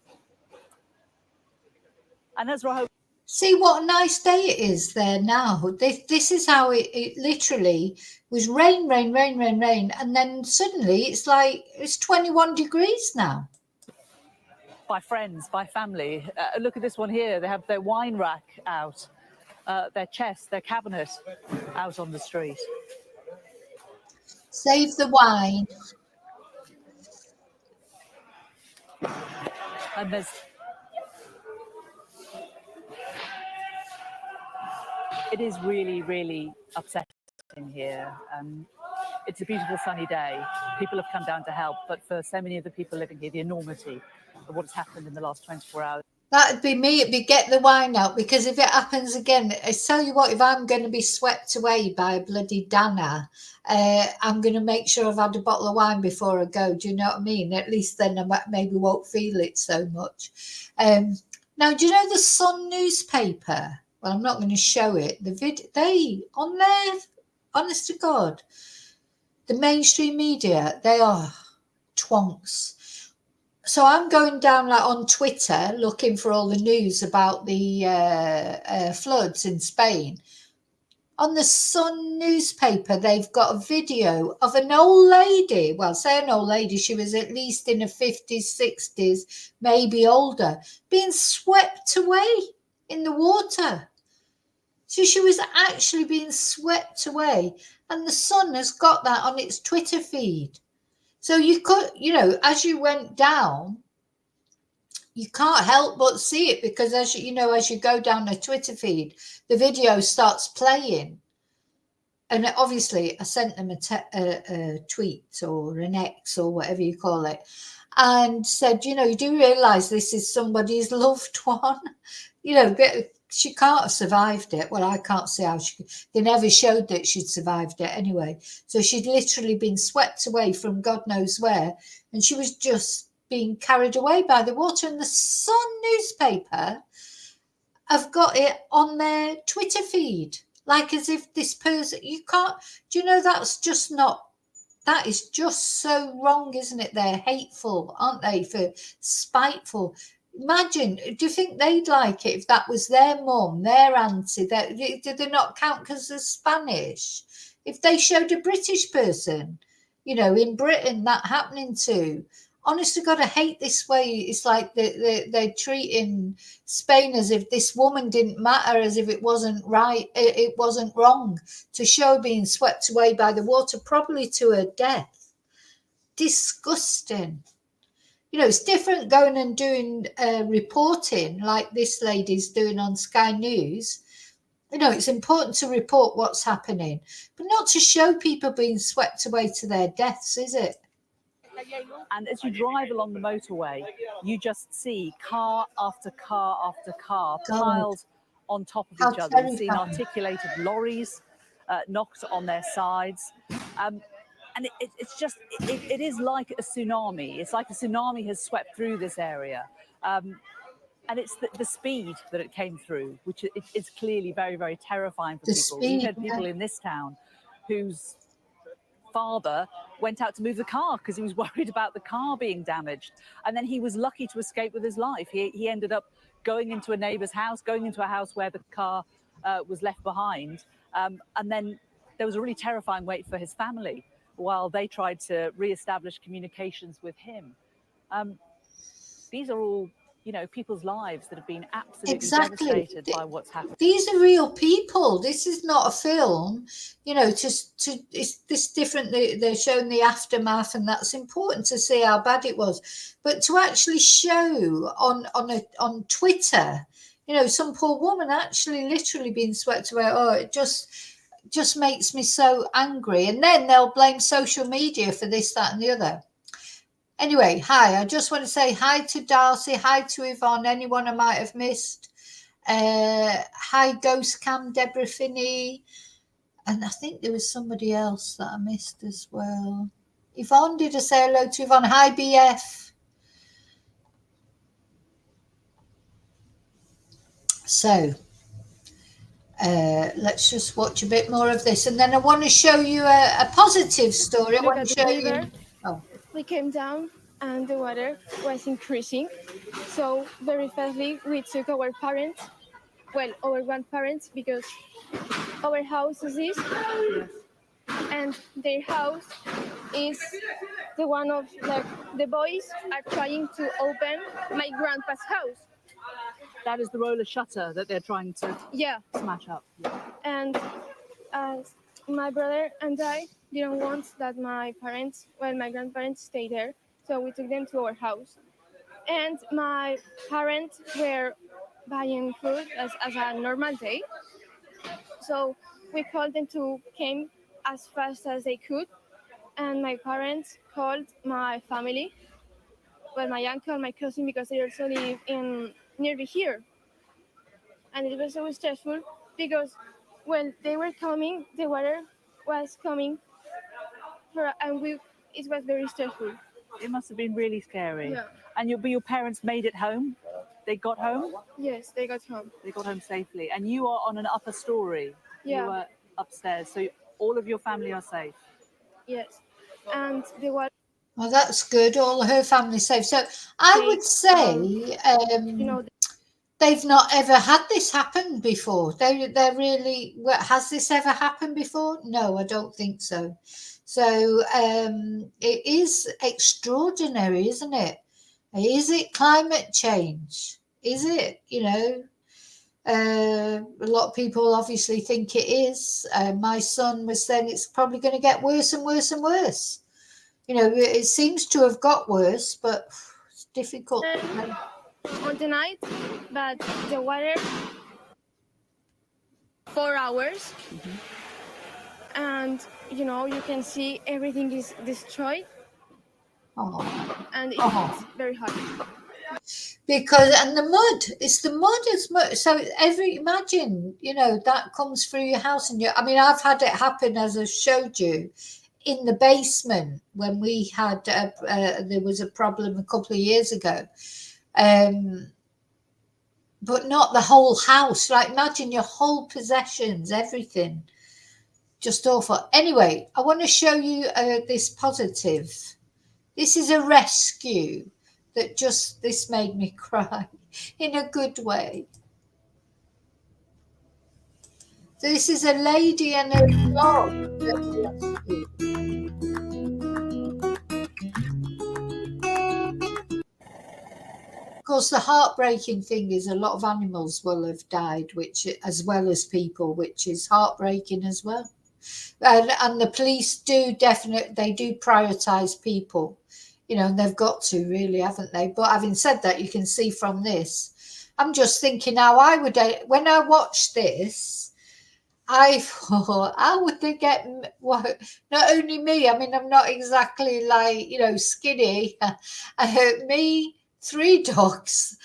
And as Rahul, see what a nice day it is there now. This is how it literally was rain, and then suddenly it's 21 degrees now. By friends, by family. Look at this one here. They have their wine rack out, their chest, their cabinet out on the street. Save the wine. And it is really, really upsetting here. It's a beautiful sunny day. People have come down to help, but for so many of the people living here, the enormity of what has happened in the last 24 hours. That'd be me. It'd be get the wine out, because if it happens again, I tell you what, if I'm going to be swept away by a bloody Dana, I'm going to make sure I've had a bottle of wine before I go. Do you know what I mean? At least then I maybe won't feel it so much. Now, do you know the Sun newspaper? Well, I'm not going to show it. They on there, honest to God, the mainstream media, they are twonks. So I'm going down on Twitter looking for all the news about the floods in Spain. On the Sun newspaper, they've got a video of an old lady. Well, say an old lady, she was at least in her 50s, 60s, maybe older, being swept away in the water. So she was actually being swept away. And the Sun has got that on its Twitter feed. So you could, as you went down, you can't help but see it, because as you go down the Twitter feed, the video starts playing. and obviously I sent them a tweet or an X or whatever you call it, and said, you know, you do realise this is somebody's loved one, you know, but she can't have survived it. Well, I can't see how they never showed that she'd survived it anyway. So she'd literally been swept away from God knows where, and she was just being carried away by the water. And the Sun newspaper have got it on their Twitter feed, like as if this person, you can't, do you know, that's just not, that is just so wrong, isn't it? They're hateful, aren't they? For spiteful. Imagine, do you think they'd like it if that was their mum, their auntie? Did they not count because they're Spanish? If they showed a British person, you know, in Britain, that happening to, honest to God, I hate this way. It's like they're treating Spain as if this woman didn't matter, as if it wasn't right, it wasn't wrong to show being swept away by the water, probably to her death. Disgusting. You know, it's different going and doing reporting like this lady's doing on Sky News. You know, it's important to report what's happening, but not to show people being swept away to their deaths, is it? And as you drive along the motorway, you just see car after car after car piled on top of each other. You've seen articulated lorries knocked on their sides. And it's just, it is like a tsunami. It's like a tsunami has swept through this area. And it's the speed that it came through, which is clearly very, very terrifying for people. We've had people in this town whose father went out to move the car because he was worried about the car being damaged. And then he was lucky to escape with his life. He ended up going into a neighbour's house, going into a house where the car was left behind. And then there was a really terrifying wait for his family while they tried to re-establish communications with him. These are all, you know, people's lives that have been absolutely devastated by what's happened. These are real people. This is not a film, you know. It's this different. They're showing the aftermath, and that's important to see how bad it was. But to actually show on Twitter, you know, some poor woman actually literally being swept away. Oh, it just makes me so angry. And then they'll blame social media for this, that, and the other. Anyway, hi. I just want to say hi to Darcy, hi to Yvonne, anyone I might have missed. Hi, Ghost Cam, Deborah Finney. And I think there was somebody else that I missed as well. Yvonne, did I say hello to Yvonne? Hi, BF. So, let's just watch a bit more of this. And then I want to show you a positive story. I want to show you... Oh. We came down and the water was increasing. So very fastly we took our parents, well, our grandparents, because our house is this, and their house is the one of, like, the boys are trying to open my grandpa's house. That is the roller shutter that they're trying to smash up. And my brother and I didn't want that my grandparents stay there, so we took them to our house. And my parents were buying food as a normal day, so we called them to come as fast as they could. And my parents called my family, well, my uncle, my cousin, because they also live nearly here. And it was so stressful because when they were coming, the water was coming, it was very stressful. It must have been really scary. Yeah. And your parents made it home? They got home? Yes, they got home. They got home safely. And you are on an upper story? Yeah. You were upstairs, so all of your family are safe? Yes. And the water... Well, that's good. All her family's safe. So I would say... you know, they've not ever had this happen before. They're really... Has this ever happened before? No, I don't think so. So it is extraordinary, isn't it? Is it climate change? Is it, you know? A lot of people obviously think it is. My son was saying it's probably going to get worse and worse and worse. You know, it seems to have got worse, but it's difficult. On the night, but the water 4 hours. and you know, you can see everything is destroyed, Oh. and Oh. it's very hard. Because and the mud, it's the mud as much. So imagine, you know, that comes through your house, and I mean, I've had it happen, as I showed you, in the basement when we had there was a problem a couple of years ago, but not the whole house. Like, imagine your whole possessions, everything, just awful. Anyway, I want to show you this positive. This is a rescue that this made me cry in a good way. So this is a lady and a dog that we rescued. Of course, the heartbreaking thing is a lot of animals will have died, which, as well as people, which is heartbreaking as well. And the police do they do prioritise people, you know, and they've got to, really, haven't they? But having said that, you can see from this, I'm just thinking how when I watched this, I thought, how would they get what? Not only me, I mean, I'm not exactly like, you know, skinny. Me, 3 dogs,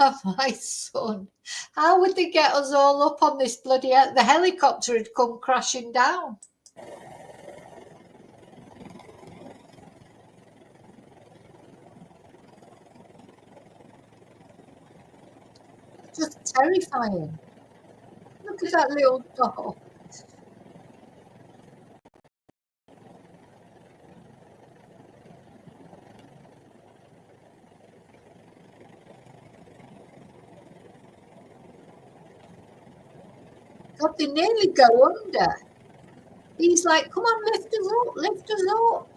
and my son. How would they get us all up on this bloody? The helicopter had come crashing down. Just terrifying. Look at that little dog. God, they nearly go under. He's like, come on, lift us up, lift us up.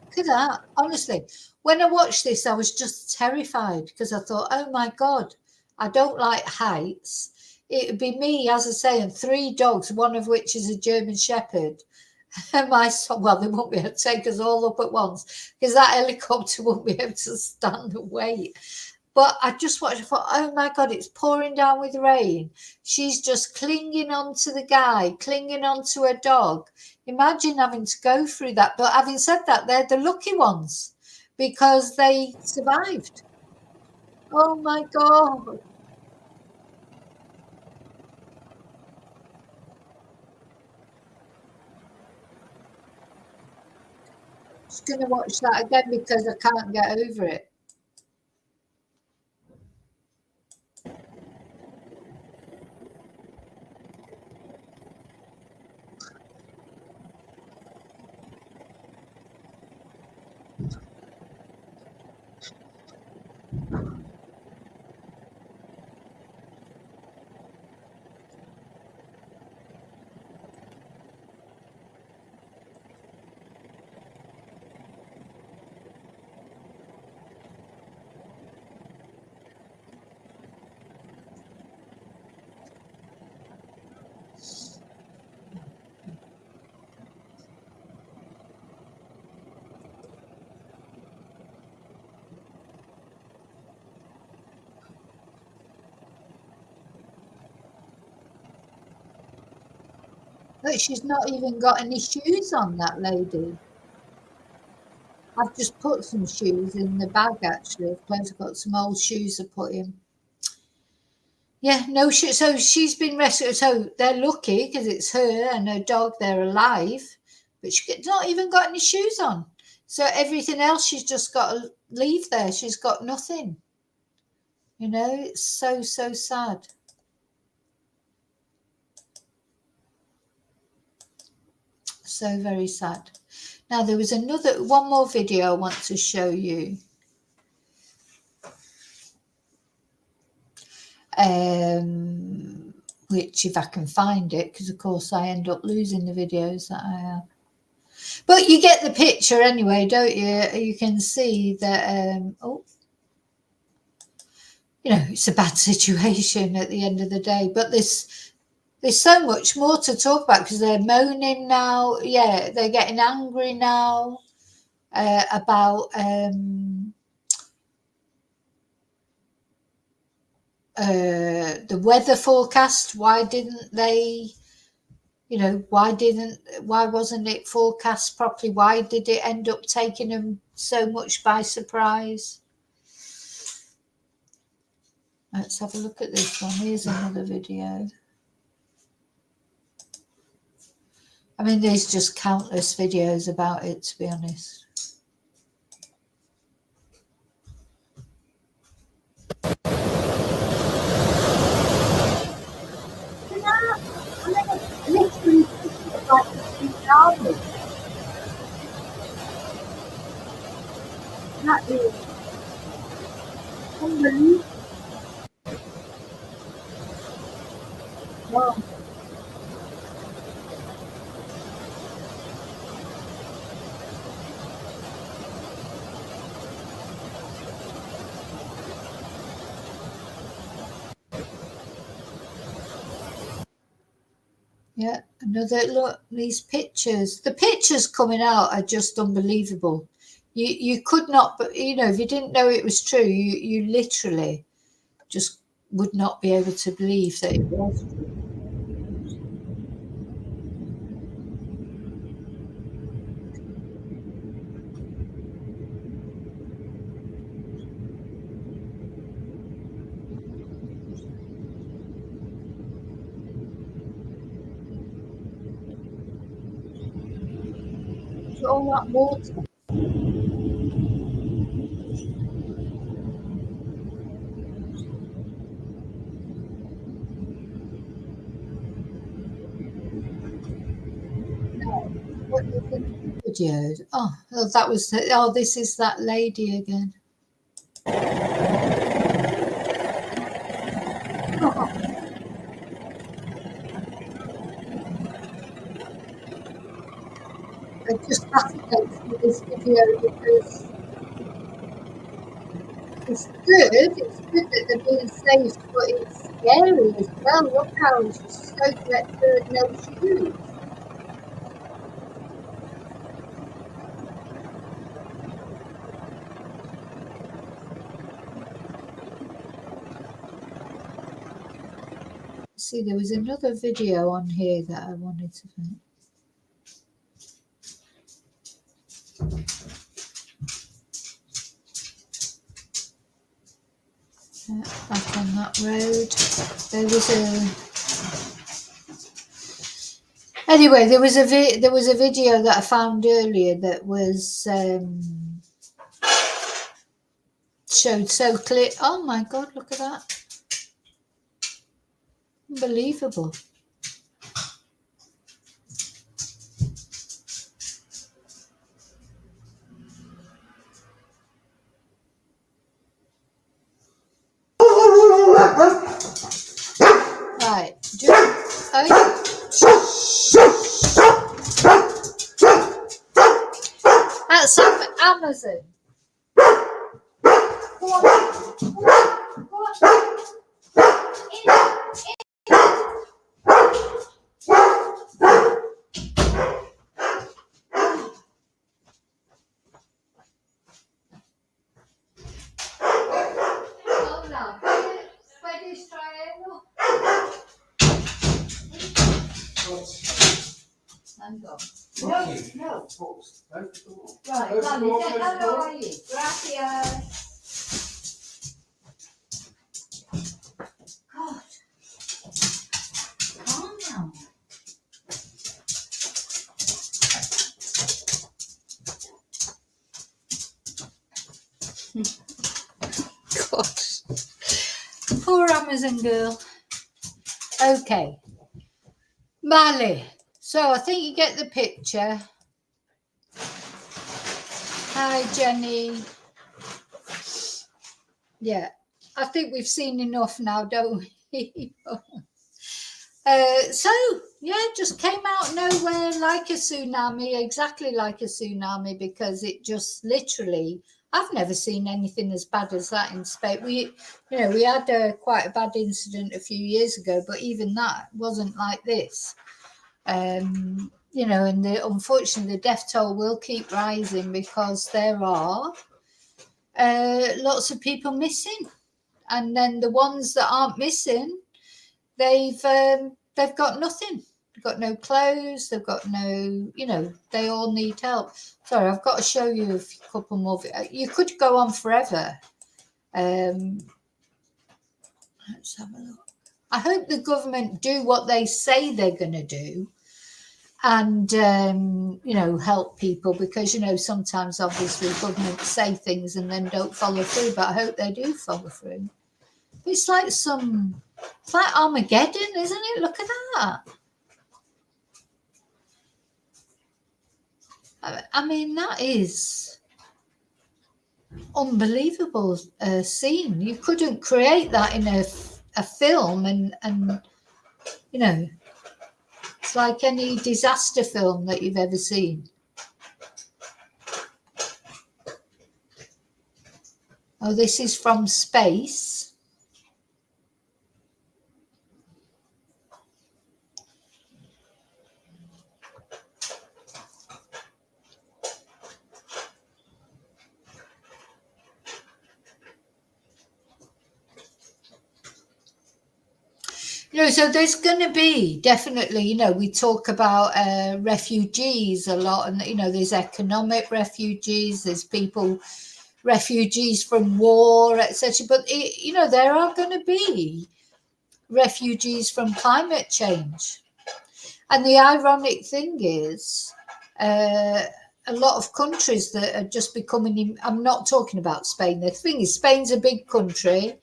Look at that. Honestly, when I watched this, I was just terrified because I thought, oh my God, I don't like heights. It would be me, as I say, and 3 dogs, one of which is a German Shepherd. And my son, well, they won't be able to take us all up at once because that helicopter won't be able to stand the weight. But I just watched, I thought, oh my God, it's pouring down with rain. She's just clinging onto the guy, clinging onto her dog. Imagine having to go through that. But having said that, they're the lucky ones because they survived. Oh my God. Just going to watch that again because I can't get over it. But she's not even got any shoes on, that lady. I've just put some shoes in the bag, actually. I've got some old shoes I put in. Yeah, no shoes. So she's been rescued. So they're lucky because it's her and her dog. They're alive. But she's not even got any shoes on. So everything else, she's just got to leave there. She's got nothing. You know, it's so, so sad. So very sad. Now, there was one more video I want to show you. Which, if I can find it, because of course I end up losing the videos that I have. But you get the picture anyway, don't you? You can see that, you know, it's a bad situation at the end of the day. But there's so much more to talk about because they're moaning now. Yeah, they're getting angry now about the weather forecast. Why didn't they, why wasn't it forecast properly? Why did it end up taking them so much by surprise? Let's have a look at this one. Here's another video. I mean, there's just countless videos about it, to be honest. That is unbelievable. Wow. Yeah, another look. These pictures. The pictures coming out are just unbelievable. You could not, but if you didn't know it was true, you literally just would not be able to believe that it was true. All that water. What do you think of the videos? That was. This is that lady again. It just fascinates me, this video, because it's good. It's good that they're being safe, but it's scary as well. Look how she's soaking wet through no shoes. See, there was another video on here that I wanted to find. Back on that road. There was a video that I found earlier that was showed so clear. Oh my God! Look at that! Unbelievable. Right, that's Amazon. No. Right, vale, déjalo ahí. Gracias. God. Calm down. God. Poor Amazon girl. Okay. Vale. So I think you get the picture. Hi, Jenny. Yeah, I think we've seen enough now, don't we? So, yeah, just came out nowhere like a tsunami, exactly like a tsunami, because it just literally, I've never seen anything as bad as that in Spain. We had quite a bad incident a few years ago, but even that wasn't like this. And unfortunately, the death toll will keep rising because there are lots of people missing. and then the ones that aren't missing, they've got nothing. They've got no clothes. They've got no, they all need help. Sorry, I've got to show you a couple more. You could go on forever. Let's have a look. I hope the government do what they say they're going to do, and help people, because sometimes obviously governments say things and then don't follow through, but I hope they do follow through. It's like Armageddon, isn't it? Look at that. I mean, that is unbelievable scene. You couldn't create that in a film, and it's like any disaster film that you've ever seen. Oh, this is from space. So there's going to be definitely, we talk about refugees a lot, and, there's economic refugees, there's refugees from war, etc. But, there are going to be refugees from climate change. And the ironic thing is, a lot of countries that are just becoming, I'm not talking about Spain. The thing is, Spain's a big country.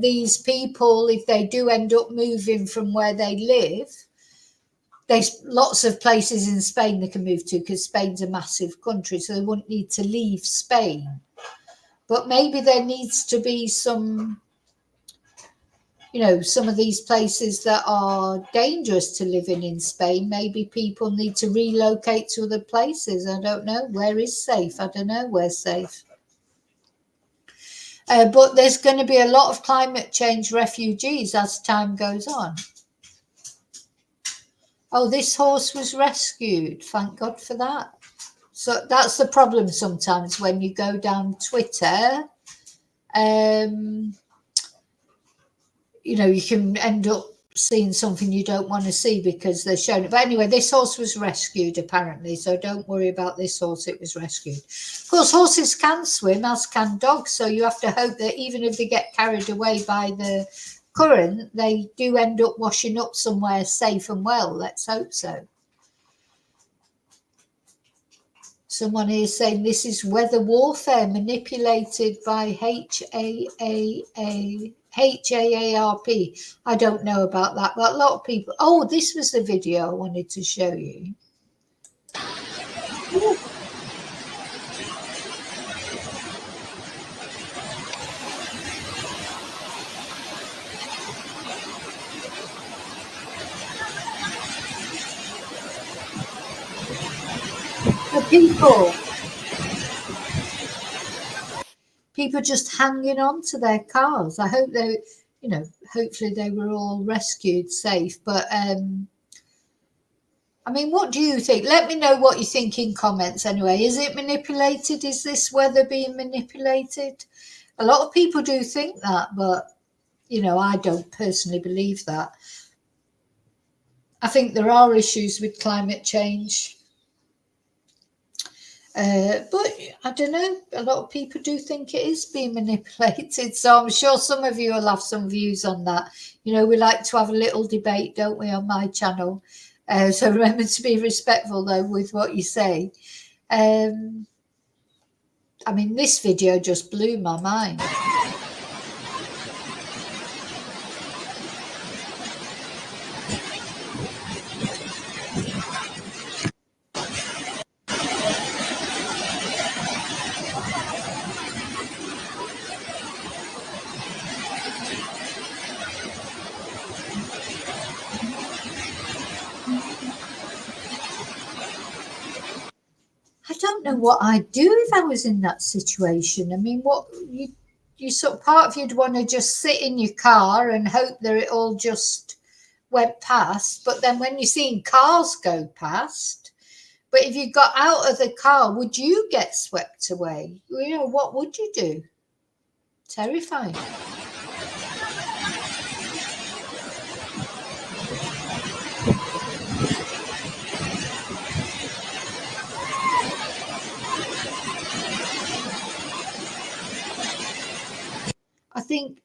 These people, if they do end up moving from where they live, there's lots of places in Spain they can move to, because Spain's a massive country, so they wouldn't need to leave Spain. But maybe there needs to be some, some of these places that are dangerous to live in Spain. Maybe people need to relocate to other places. I don't know. Where is safe? I don't know where's safe. But there's going to be a lot of climate change refugees as time goes on. Oh, this horse was rescued. Thank God for that. So that's the problem sometimes when you go down Twitter. You can end up seeing something you don't want to see because they're showing it. But anyway, this horse was rescued apparently, so don't worry about this horse. It was rescued. Of course, horses can swim, as can dogs, so you have to hope that even if they get carried away by the current, they do end up washing up somewhere safe and well. Let's hope so. Someone here saying this is weather warfare manipulated by HAARP. I don't know about that, but a lot of people. Oh, this was the video I wanted to show you. Ooh. The people just hanging on to their cars. I hope they, hopefully they were all rescued safe. But I mean, what do you think? Let me know what you think in comments anyway. Is it manipulated? Is this weather being manipulated? A lot of people do think that, but, I don't personally believe that. I think there are issues with climate change. But I don't know, a lot of people do think it is being manipulated. So I'm sure some of you will have some views on that. We like to have a little debate, don't we, on my channel? So remember to be respectful, though, with what you say. I mean, this video just blew my mind. I don't know what I'd do if I was in that situation. I mean, what you sort of part of you'd want to just sit in your car and hope that it all just went past. But then when you're seeing cars go past, but if you got out of the car, would you get swept away? What would you do? Terrifying. I think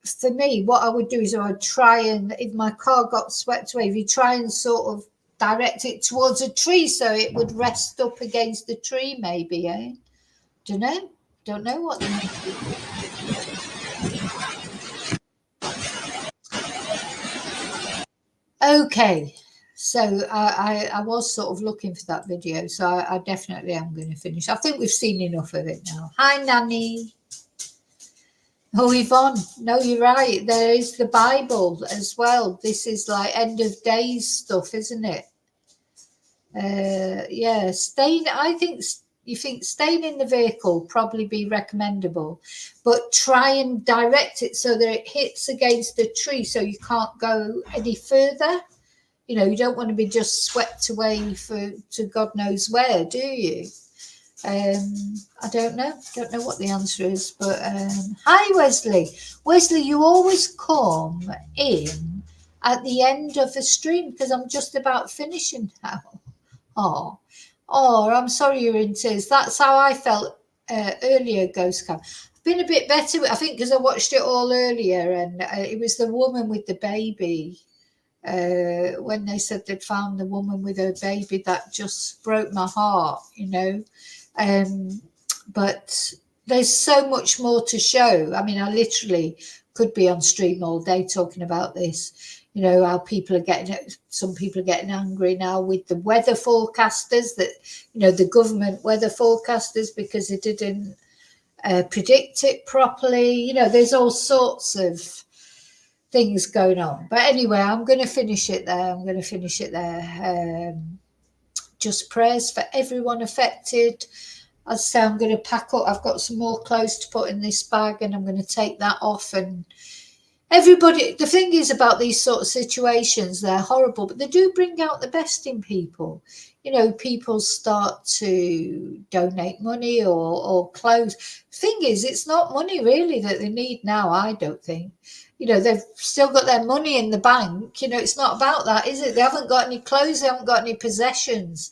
for me, what I would do is I would try and, if my car got swept away, if you try and sort of direct it towards a tree so it would rest up against the tree, maybe, eh? Don't know what. Okay, so I was sort of looking for that video, so I definitely am going to finish. I think we've seen enough of it now. Hi, Nanny. Oh, Yvonne, no, you're right. There is the Bible as well. This is like end of days stuff, isn't it? Yeah, I think staying in the vehicle probably be recommendable, but try and direct it so that it hits against the tree so you can't go any further. You know, you don't want to be just swept away to God knows where, do you? I don't know what the answer is, but hi, Wesley, you always come in at the end of the stream because I'm just about finishing now. Oh, I'm sorry you're in tears. That's how I felt earlier, Ghost Cam. I've been a bit better, I think, because I watched it all earlier, and it was the woman with the baby. When they said they'd found the woman with her baby, that just broke my heart, you know. But there's so much more to show. I mean, I literally could be on stream all day talking about this. You know, how some people are getting angry now with the weather forecasters, that, you know, the government weather forecasters, because they didn't predict it properly. You know, there's all sorts of things going on. But anyway, I'm going to finish it there. Just prayers for everyone affected. I'd say I'm going to pack up. I've got some more clothes to put in this bag, and I'm going to take that off. And everybody, the thing is about these sort of situations, they're horrible, but they do bring out the best in people. You know, people start to donate money or clothes. Thing is, it's not money really that they need now, I don't think. You know, they've still got their money in the bank. You know, it's not about that, is it? They haven't got any clothes, they haven't got any possessions.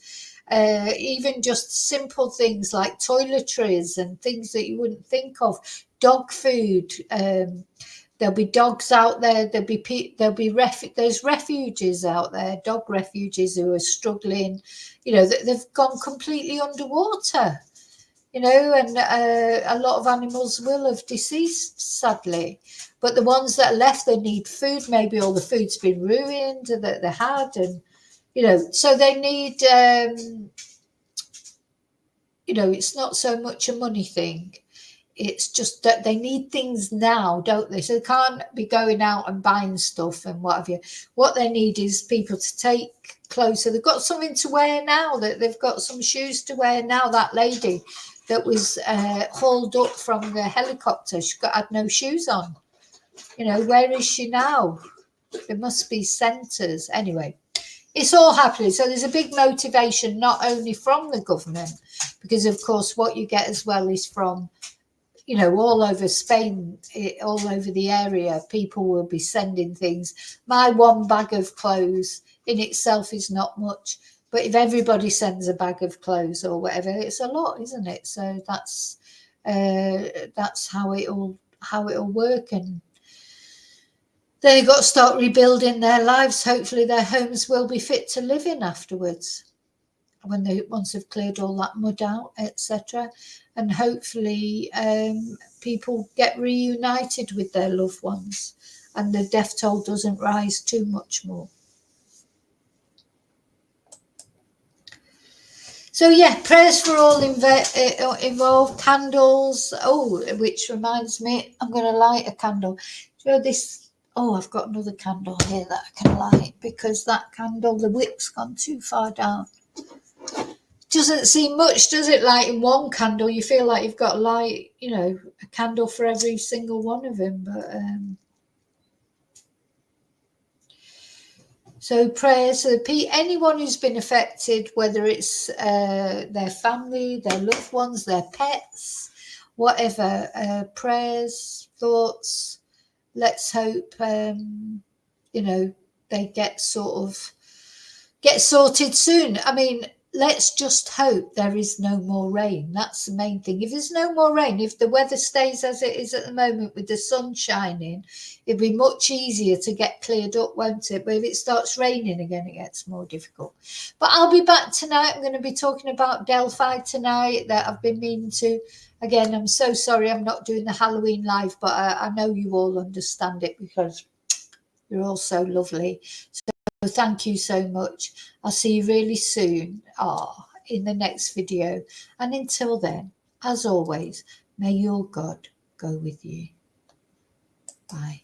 Even just simple things like toiletries and things that you wouldn't think of. Dog food. There'll be dogs out there. There's refuges out there, dog refuges who are struggling. You know, they've gone completely underwater. You know, and a lot of animals will have deceased, sadly. But the ones that are left, they need food. Maybe all the food's been ruined that they had, and you know, so they need. You know, it's not so much a money thing. It's just that they need things now, don't they? So they can't be going out and buying stuff and what have you. What they need is people to take clothes. So they've got something to wear now, that they've got some shoes to wear now. That lady that was hauled up from the helicopter, had no shoes on. You know, where is she now? There must be centres. Anyway, it's all happening. So there's a big motivation, not only from the government, because of course what you get as well is from, you know, all over Spain, all over the area, people will be sending things. My one bag of clothes in itself is not much, but if everybody sends a bag of clothes or whatever, it's a lot, isn't it? So that's how it'll work, and they've got to start rebuilding their lives. Hopefully, their homes will be fit to live in afterwards, once they've cleared all that mud out, etc. And hopefully people get reunited with their loved ones and the death toll doesn't rise too much more. So yeah, prayers for all involved, candles. Oh, which reminds me, I'm going to light a candle. Do you know this? Oh, I've got another candle here that I can light, because that candle, the wick's gone too far down. Doesn't seem much, does it? Lighting one candle, you feel like you've got to light, you know, a candle for every single one of them. But so prayers for anyone who's been affected, whether it's their family, their loved ones, their pets, whatever, prayers, thoughts. Let's hope, you know, they get sorted soon. I mean, let's just hope there is no more rain. That's the main thing. If there's no more rain, if the weather stays as it is at the moment with the sun shining, it'd be much easier to get cleared up, won't it? But if it starts raining again, it gets more difficult. But I'll be back tonight. I'm going to be talking about Delphi tonight that I've been meaning to. Again, I'm so sorry I'm not doing the Halloween live, but I know you all understand it because you're all so lovely. So thank you so much. I'll see you really soon in the next video. And until then, as always, may your God go with you. Bye.